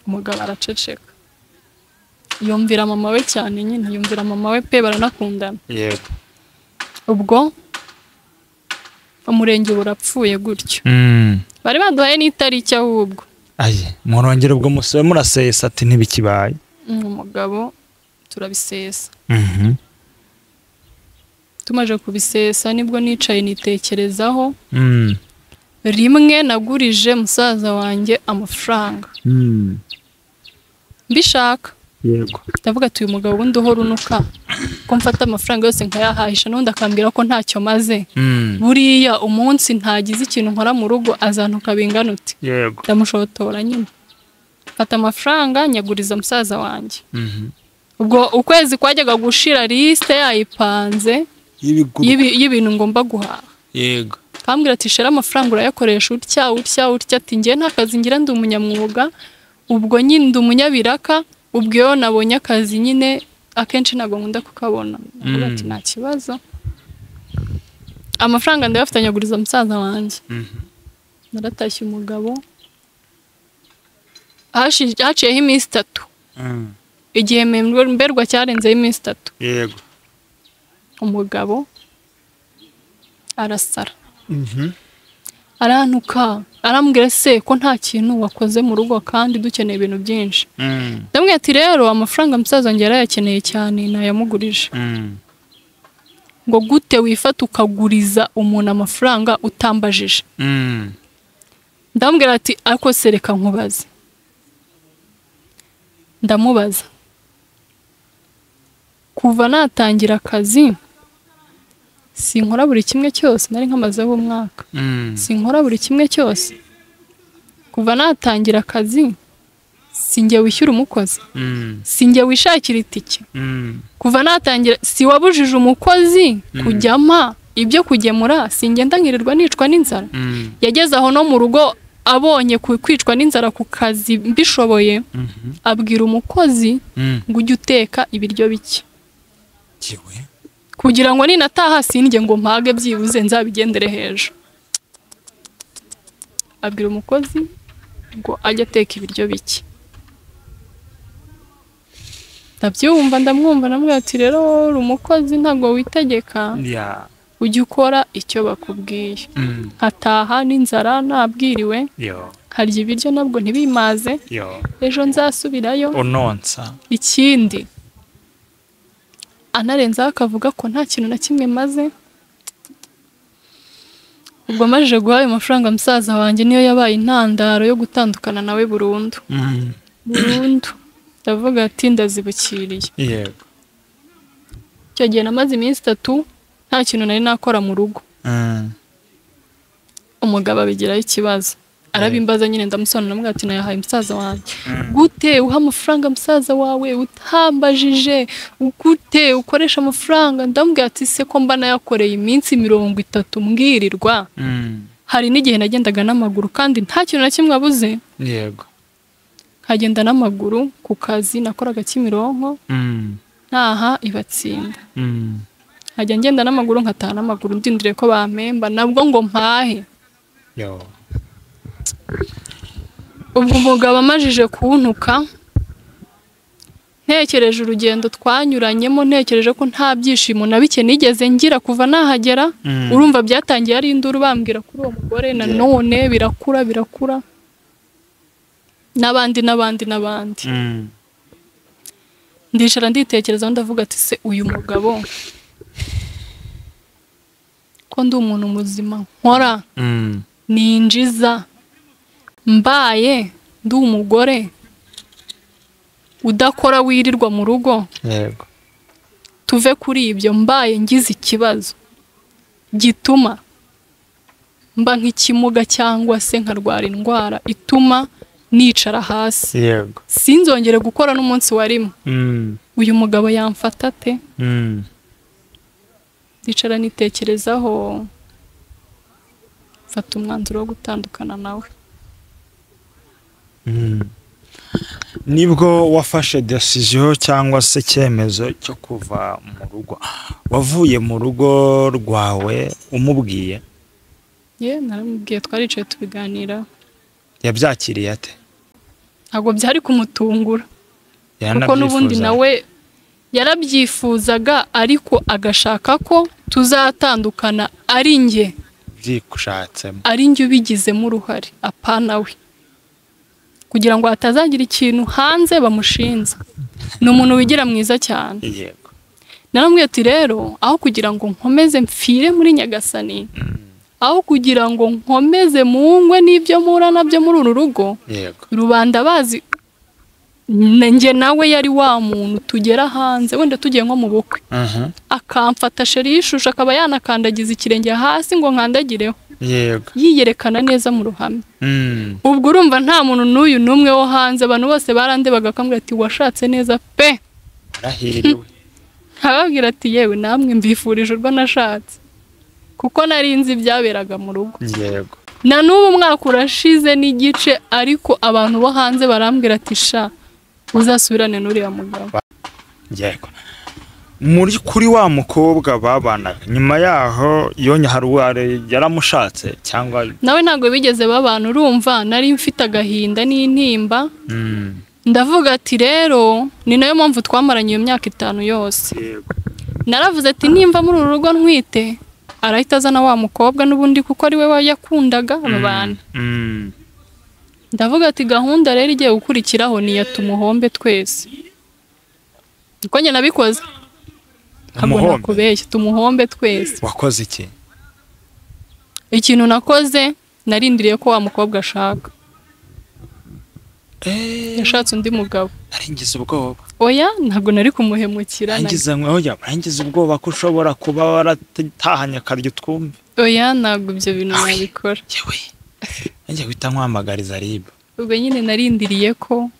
Umugabo araceceka, yumvira mama we cyane nyine, yumvira mama we pe, baranakundana. Yego. Ubwo umurenge burapfuye gutyo. Bari baduhaye n'itariki ahubwo. Aye, murongera ubwo musore murasesa ati ntibikibaye. Umugabo turabisesa. Tumaje kubisesa nibwo nicaye nitekerezaho. Rimwe nagurije musaza wanjye amafaranga. Mbishaka. Yego. Ndavuga ati uyu mugabo wundi uhora unuka ko mfata amafaranga yose nkayahahisha n'undi akambwira ko ntacyo maze. Buriya umunsi ntagize ikintu nkora mu rugo azantuka bingana uti. Yego. Ndamushotora nyine. Fata amafaranga nyaguriza musaza wanjye. Ubwo ukwezi kwajyaga gushira liste yayipanze y'ibintu ngomba guhaha. Yego. Kambwira ati shera amafaranga urayakoresha utya ati ngiye nta kazi ngira ndi umunyamwuga. Ubwo nyine ndi umunyabiraka. Ubwo yo nabonye akazi nyine akenshi ntabwo nkunda kukabona. Ati nta kibazo. Amafaranga ndayafite nyaguriza musaza wanjye. Naratashye umugabo. Haciyeho iminsi 3. Igihe mberwa cyarenzeho iminsi 3. Yego. Umugabo arasara. Arantuka, arambwira se ko nta kintu wakoze mu rugo kandi dukeneye ibintu byinshi. Ndamubwira ati rero amafaranga musaza wanjye yarayakeneye cyane nayamugurije. Ngo gute wifata ukaguriza umuntu amafaranga utambajije? Ndamubwira ati ariko sereka nkubaze. Ndamubaza, kuva natangira akazi sinkora buri kimwe cyose, nari nkamazeho umwaka. Sinkora buri kimwe cyose. Kuva natangira akazi sinjye wishyura umukozi, sinjye wishakira itike. Kuva natangira si wabujije umukozi kujyama ibyo kugemura, sinjye ndangirirwa nicwa n'inzara. Yageze aho no mu rugo abonye kwicwa n'inzara ku kazi mbishoboye, abwira umukozi ngo ujye uteka ibiryo bike. Kugira ngo ninataha sindye ngo mpage byibuze nzabigendere hejuru. Abwira umukozi ngo ajye ateka ibiryo bike. Ndabyumva ndamwumva namwe ati rero umukozi ntago witegeka. Ujye ukora icyo bakubwiye. Hataha n'inzara nabwiriwe. Harya ibiryo nabwo ntibimaze. Ejo nzasubirayo. Unonsa. Ikindi anarenza akavuga ko nta kintu na kimwe maze. Ubwo maje guhaye amafaranga musaza wanjye niyo yabaye intandaro yo gutandukana nawe burundu. Burundu. Ndavuga ati ndazibukiriye. Yego. Cyo gihe namaze iminsi 3 nta kintu nari nakora mu rugo. Umugabo abigiraho ikibazo. arabimbaza nyine ndamusobanurira namwe ati nayahaye musaza wanjye gute uha amafaranga musaza wawe utambajije gute ukoresha amafaranga ndambwira ati se ko mba nayakoreye iminsi 30 mbwirirwa hari n'igihe nagendaga n'amaguru kandi nta kintu na kimwe abuze yego nkagenda n'amaguru ku kazi nakoraga Kimironko ntaha ibatsinda nkajya ngenda n'amaguru nkataha n'amaguru ndindire ko bampemba nabwo ngo mpahe yo ubwo umugabo amajije kuntuka ntekereje urugendo twanyuranyemo ntekereje ko nta byishimo na bike nigeze ngira kuva nahagera urumva byatangiye ari induru bambwira kuri uwo mugore na none birakura n'abandi ndicara nditekereza ndavuga ati se uyu mugabo ko ndi umuntu muzima nkora ninjiza mbaye ndi umugore udakora wirirwa mu rugo yego tuve kuri ibyo mbaye ngize ikibazo gituma mba nk'ikimuga cyangwa se nkarwara indwara ituma nicara hasi yego sinzongere gukora n'umunsi warimo uyu mugabo yamfata ate ndicara nitekerezaho mfata umwanzuro wo gutandukana nawe nibwo wafashe decision cyangwa se cyemezo cyo kuva mu rugo wavuye mu rugo rwawe umubwiye naramubwiye twaricaye tubiganira yabyakiriye ate ntabwo byari kumutungura kuko n'ubundi nawe yarabyifuzaga ariko agashaka ko tuzatandukana ari njye byikushatsemo ari njye ubigizemo uruhare apana we kugira ngo atazagira ikintu hanze bamushinza ni umuntu wigira mwiza cyane yego naramubwiye ati rero aho kugira ngo nkomeze mfire muri Nyagasani aho kugira ngo nkomeze mungwe n'ibyo mura nabyo muri uru rugo yego rubanda bazi nge nawe yari wa muntu tugera hanze wenda tugiye nko mu bukwe akamfata sheri y'ishusho akaba yanakandagiza ikirenge hasi ngo nkandagireho yego yiyerekana neza mu ruhame ubwo urumva nta muntu n'uyu n'umwe wo hanze abantu bose barandebaga akambwira ati washatse neza pe arahiriwe ababwira ati yewe namwe mbifurije urwo nashatse kuko nari nzi byaberaga mu rugo yego na n'ubu umwaka urashize n'igice ariko abantu bo hanze barambwira ati sha uzasubirane n'uriya mugabo yego muri kuri wa mukobwa babanaga nyuma yaho yonya haruware yaramushatse cyangwa nawe ntago bigeze babana urumva nari mfite agahinda n'intimba ndavuga ati rero ni nayo mpamvu twamaranye iyo myaka 5 yose naravuze ati nimva muri uru rugo ntwite arahita azana wa mukobwa n'ubundi kuko ari we yakundaga abana ndavuga ati gahunda rero igiye gukurikiraho ni yatumuhombe twese niko njye nabikoze ntabwo nakubeshya tumuhombe twese wakoze iki ikintu nakoze narindiriye ko wa mukobwa ashaka yashatse undi mugabo naringize ubwoba oya ntabwo nari kumuhemukira naringize ubwoba ko ushobora kuba waratahanye akaryo twumve oya ntabwo ibyo bintu nabikora yewe njye guhita nkwamagariza ribu ubwo nyine narindiriye ko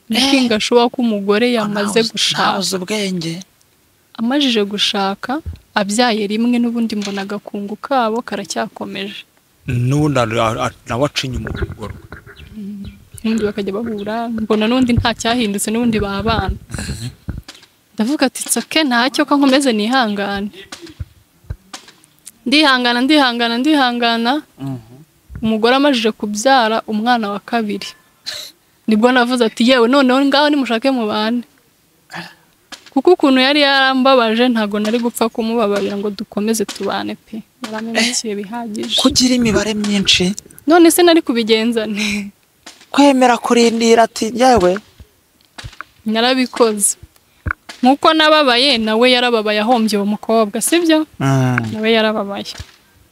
mukinga ashobora ko umugore yamaze gushaka ubwenge amajije gushaka abyaye rimwe n'ubundi mbona agakungu kabo karacyakomeje n'ubundi nawe acinye mu rugo n'ubundi bakajya bahura mbona n'ubundi nta cyahindutse n'ubundi babana ndavuga ati tsoke ntacyo ko nkomeze nihangane ndihangana umugore amajije kubyara umwana wa 2 nibwo navuze ati yewe noneho ngaho nimushake mu bane kuko ukuntu yari yarambabaje ntago nari gupfa kumubabarira ngo dukomeze tubane pe yaramenyekeye bihagije kugira imibare myinshi none se nari kubigenza nte kwemera kurindira ati yewe narabikoze nkuko nababaye nawe yarababaye ahombye uwo mukobwa sibyo nawe yarababaye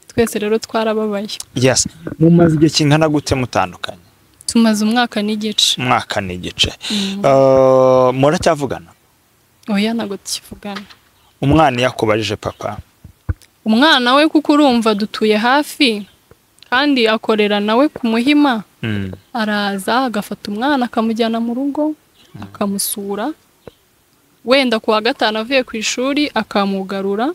twese rero twarababaye yes mumaze igihe kingana gute mutandukanye tumaze umwaka n'igice muracyavugana oya ntago tukivugana umwana yakubajije papa umwana we kuko urumva dutuye hafi kandi akorera nawe ku Muhima. Araza agafata umwana akamujyana mu rugo akamusura, wenda kuwa gatanu avuye ku ishuri akamugarura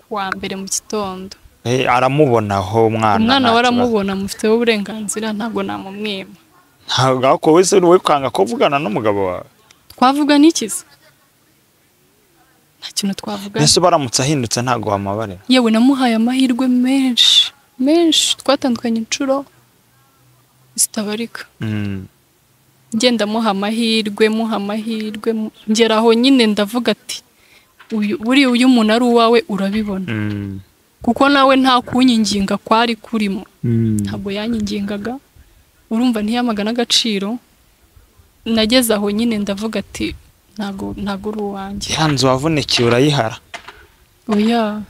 kuwa mbere mu gitondo. Aramubonaho umwana waramubona, mufiteho uburenganzira, ntabwo namumwima. Ntabwo ko wese uri kwanga kuvugana n'umugabo wawe. Twavugana ikiza? Nta kintu twavugana. Ese baramutse ahindutse ntabwo wamabarira? Yewe namuhaye amahirwe menshi twatandukanye inshuro zitabarika. Ngenda muha amahirwe ngeraho nyine ndavuga ati uyu umuntu ari uwawe urabibona. Kuko nawe nta kunyinginga kwari kurimo. Ntabwo yanyingingaga, urumva ntiyamaga n'agaciro. Nageze aho nyine ndavuga ati ntago uri uwanjye. Yanzu wavunikiye urayihara? Oya,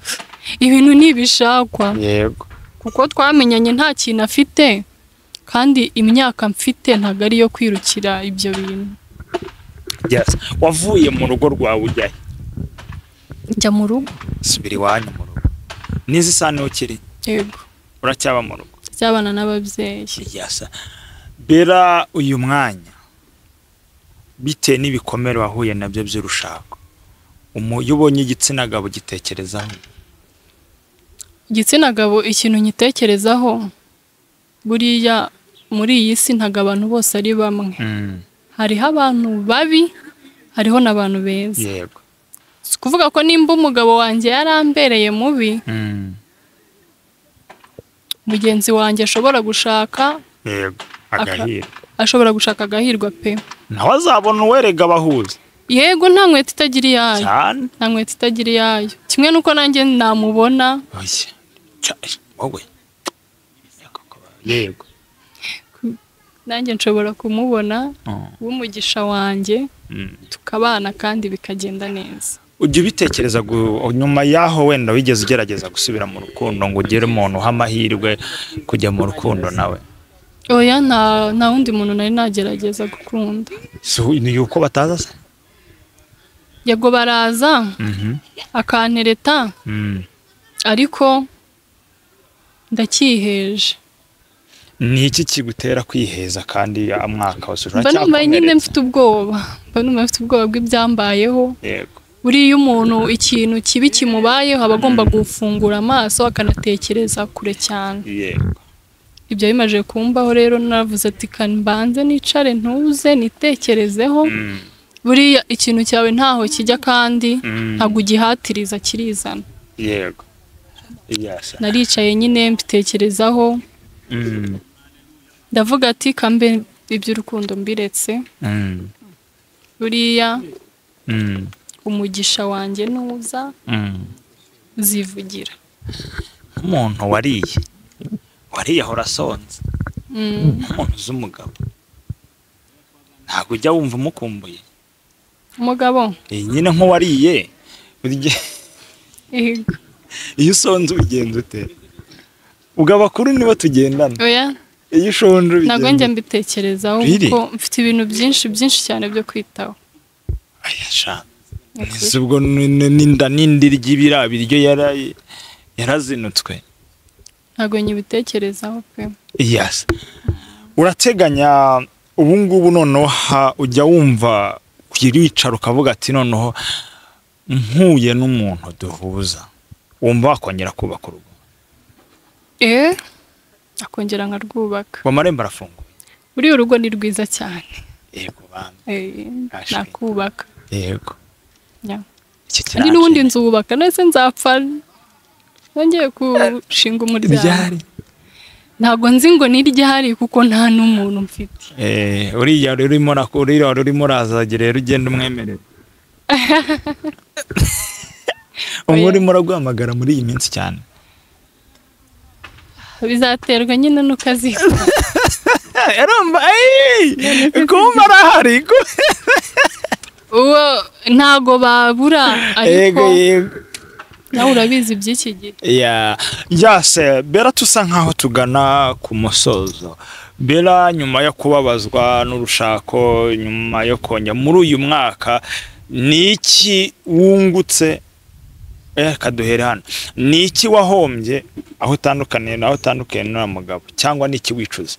ibintu nibishakwa. Yego. Kuko twamenyanye nta kintu afite, kandi imyaka mfite ntago ari yo kwirukira ibyo bintu. Yes. Wavuye mu rugo rwawe ujyahe? Njya mu rugo. Subira iwanyu mu rugo. Nizi sane ukiri? Yego. Uracyaba mu rugo? Cyabana n'ababyeyi. Yes. Bera uyu mwanya bite n'ibikomere wahuye nabyo by'urushako, iyo ubonye igitsina gabo gitekerezaho? Igitsina gabo ikintu nyitekerezaho, buriya muri iyi si ntago abantu bose ari bamwe. Hariho abantu babi, hariho n'abantu beza. Yego. Kuvuga ko nimba umugabo wanjye yarambereye mubi, mugenzi wanjye ashobora gushaka. Yego. Agahirwa. Ashobora gushaka agahirwa pe. Nawe azabona uwerega abahuza. Yego, nta nkweto itagira iyayo. Cyane. Nta nkweto itagira iyayo. Kimwe nuko nanjye namubona. Wowe. Yego. Nanjye nshobora kumubona w'umugisha wanjye, tukabana kandi bikagenda neza. Ujye ubitekereza nyuma yaho wenda wigeze ugerageza gusubira mu rukundo ngo ugere umuntu uhamahirwe kujya mu rukundo nawe? Oya, nta wundi muntu nari nagerageza gukunda. Ni yuko bataza se? Yego baraza akantereta, ariko ndakiheje. Ni iki kigutera kwiheza kandi amwaka wose uracyakomeretse? Mba nyine mfite ubwoba bw'ibyambayeho. Yego. Buriya umuntu ikintu kibi kimubayeho aba agomba gufungura amaso akanatekereza kure cyane. Yego. Ibyo bimaje kumbaho rero naravuze ati mbanze nicare ntuze nitekerezeho. Buriya ikintu cyawe ntaho kijya kandi ntabwo ugihatiriza kirizana. Yego. Yes. Naricaye nyine mbitekerezaho. Ndavuga ati kambe iby'urukundo mbiretse. Buriya umugisha wanjye nuza zivugira. Umuntu wariye ahora asonze. Umuntu z'umugabo ntabwo ujya wumva umukumbuye? Umugabo nyine nk'uwariye yego. Iyo usonze ugenda ute? Ubwo abakuru nibo tugendana. Oya, iyo ushonje ugenda. Ntabwo njya mbitekerezaho kuko mfite ibintu byinshi cyane byo kwitaho. Ayasha. Ubwo n'inda ry'ibira biryo yarazinutswe. Ntabwo nyibitekerezaho pe. Yes. Urateganya ubu ngubu noneho ujya wumva kwiricara ukavuga ati noneho mpuye n'umuntu duhuza, wumva wakongera kubaka urugo? Akongera nkarwubaka. Amarembo arafunguye. Buriya urugo ni rwiza cyane. Yego bana. Nakubaka. Yego. Kandi n'ubundi nzubaka nese nzapfa nongeye gushinga umuryango. Ntabwo nzi ngo ni ryari kuko nta n'umuntu mfite. Uriya urimo urazagira rero ugenda umwemerera. Urimo uraguhamagara muri iyi minsi cyane? Bizaterwa nyine n'ukaziha. Yarumva kumva arahari. Uwo ntago babura ariko nawe urabizi by'iki gihe. Yase Bera tusa nkaho tugana ku musozo. Bera nyuma yo kubabazwa n'urushako, nyuma yo kongera muri uyu mwaka, ni iki wungutse kaduhere hano ni iki wahombye aho utandukaniye n'uwo mugabo cyangwa ni iki wicuza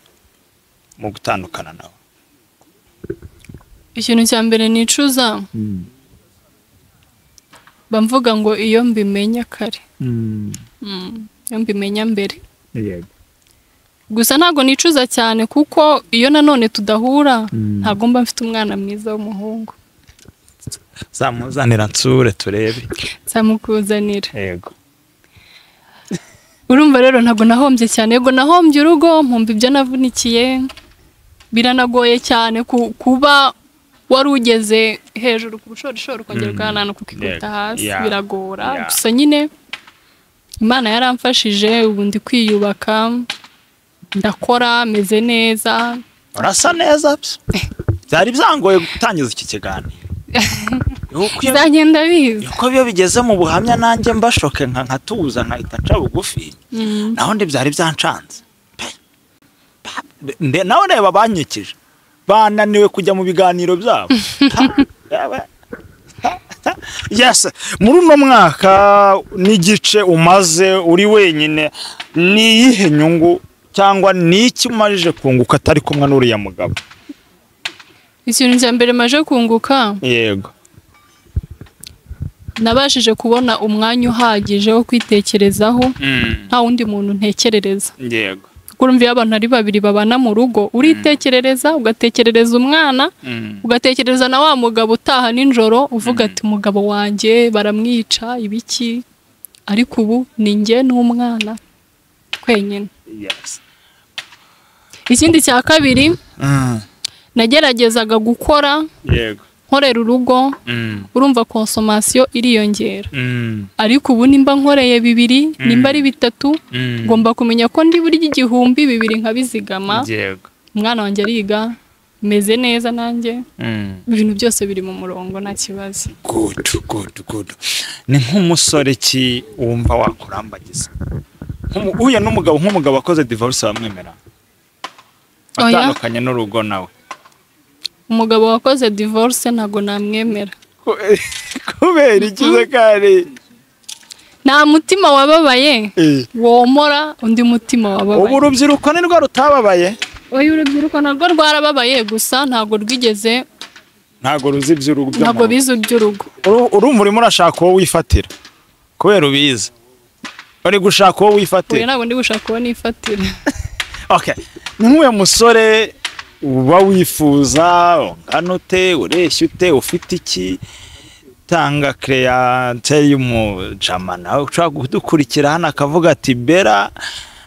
mu gutandukana nawe? Ikintu cya mbere nicuza bamvuga ngo iyo mbimenya kare iyo mbimenya mbere. Gusa ntago nicuza cyane kuko iyo nanone tudahura ntago mba mfite umwana mwiza w'umuhungu. Zamuzanira nsure turebe. Zamukuzanira. Yego. Urumva rero ntago nahombye cyane, yego nahombye urugo, mpumva ibyo navunikiye. Biranagoye cyane kuba wari ugeze hejuru ku bushorishori ukongera ugahanana kukikuta hasi, biragora. Gusa nyine Imana yaramfashije, ubu ndi kwiyubaka, ndakora, meze neza. Urasa neza byari byangoye gutangiza iki kiganiro. Zagenda biza. Uko biyo bigeze mu buhamya nanjye mbashoke nkatuza nkahita nca bugufi. Naho ndi byari byancanze. Nawe reba banyikije. Bananiwe kujya mu biganiro byabo. Yes, muri uno mwaka n'igice umaze uri wenyine, ni iyihe nyungu cyangwa ni iki umajije kunguka atari kumwe n'uriya mugabo? Ikintu cya mbere maje kunguka, yego, nabashije kubona umwanya uhagije wo kwitekerezaho, nta wundi muntu ntekerereza. Yego. Kurumva iyo abantu ari babiri babana mu rugo, uritekerereza, ugatekerereza umwana, ugatekereza na wa mugabo utaha ninjoro uvuga ati umugabo wanjye baramwica ibiki, ariko ubu ni njye n'umwana twenyine. Yes. Ikindi cya kabiri, nageragezaga gukora, yego, nkorera urugo, urumva consommation iriyongera. Ariko ubu nimba nkoreye 2, nimba ari 3, ngomba kumenya ko ndi buri 2,000 nkabizigama. Yego. Umwana wanjye ariga, meze neza nanjye. Ibintu byose biri mu murongo nta kibazo. Good. Ni nk'umusore ki wumva wakurambagiza? Uye nk'umugabo akoze divorce bamwemera? Atandukanye n'urugo nawe. Umugabo wakoze divorce ntago namwemera. Kubera ikize kare? Nta mutima wababaye womora undi mutima wababaye. Ubu urubyiruko ni rwo rutababaye? Oya, urubyiruko narwo rwarababaye, gusa ntago rwigeze, ntago ruzi iby'urugo. Ntago bizi iby'urugo. Urumva urimo urashaka uwo wifatira kubera ubizi? Uri gushaka uwo wifatira? Oya, ntabwo ndi gushaka uwo nifatira. Okay, nk'uwe musore uba wifuza ungana ute, ureshya ute, ufite iki? Tanga create y'umujama nawe ushaka kudukurikira hano akavuga ati Bella,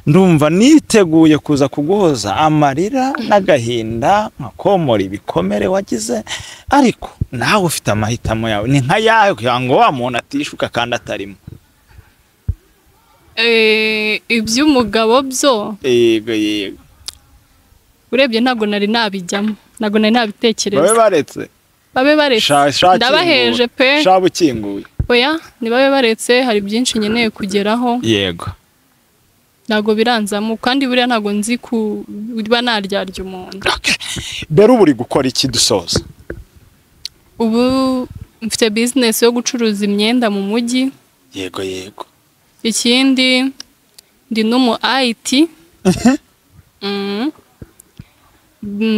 ndumva niteguye kuza kuguhoza amarira n'agahinda nkakomora ibikomere wagize, ariko nawe ufite amahitamo yawe. Ni nka yawe kugira ngo wa muntu atishuka kandi atarimo. Iby'umugabo byo, yego, urebye ntabwo nari nabijyamo, ntabwo nari nabitekereza. Babe baretse ndabaheje pe. Shaba ukinguye. Oya, nibabe baretse, hari byinshi nkeneye kugeraho. Yego. Ntabwo biranzamo kandi buriya ntabwo nzi kuba naryarya umuntu. Okay. Bera ubu uri gukora iki dusoza? Ubu mfite business yo gucuruza imyenda mu mujyi. Yego. Ikindi ndi n'umu IT.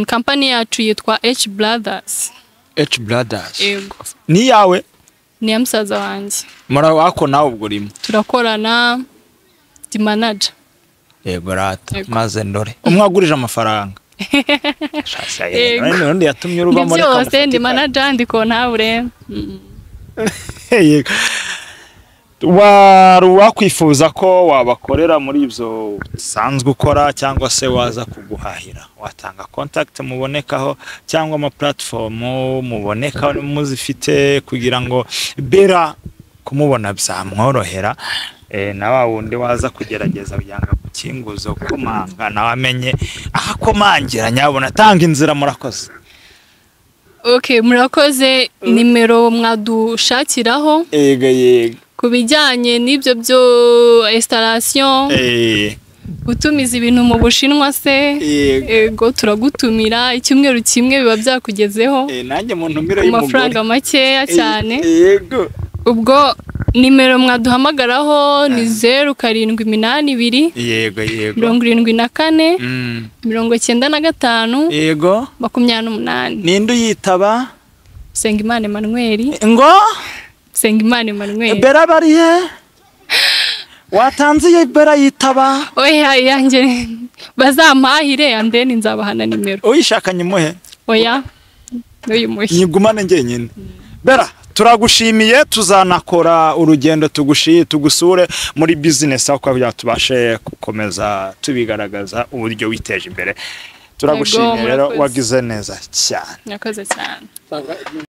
Company yacu yitwa H Brothers. H Brothers. Yego. Ni yawe? Ni ya musaza wanjye. Mura wako nawe ubwo urimo? Turakorana, di manager. Yego rata, maze ndore. Umwagurije amafaranga. Shasa yego. None yatumye uruba muri kamufatika. Byose ndi manager ndiko ntabure. Yego. Wakwifuza ko wabakorera muri ibyo sanzwe ukora cyangwa se waza kuguhahira? Watanga contact mubonekaho cyangwa ama platform muboneka muzifite kugira ngo Bella kumubona byamworohera, na wa wundi waza kugerageza byanga gukinguza komanga nawe amenye ahakomangira nyabona tanga inzira. Murakoze. Okay, murakoze. Nimero mwadushakiraho? Yego. Kubijyanye n'ibyo byo installation, gutumiza ibintu mu Bushinwa se, yego turagutumira, icyumweru kimwe biba byakugezeho. Nanjye mu ntumire y'umugore amafaranga makeya cyane. Yego. Ubwo nimero mwaduhamagaraho ni 0782 yego 74 95 yego 28. ninde uyitaba? Sengimana Emmanuel. Ngo Sengimana Emmanuel. Bera barihe? Watanze Bera yitaba? Oya yanjye bazampahire andeni nzabahana nimero. Uyishakanye muhe? Oya uyu muhe. Nyigumane ngenyine. Bera turagushimiye, tuzanakora urugendo tugusure muri business aho kugira tubashe gukomeza tubigaragaza uburyo witeje imbere. Turagushimiye rero, wagize neza cyane. Nakoze cyane.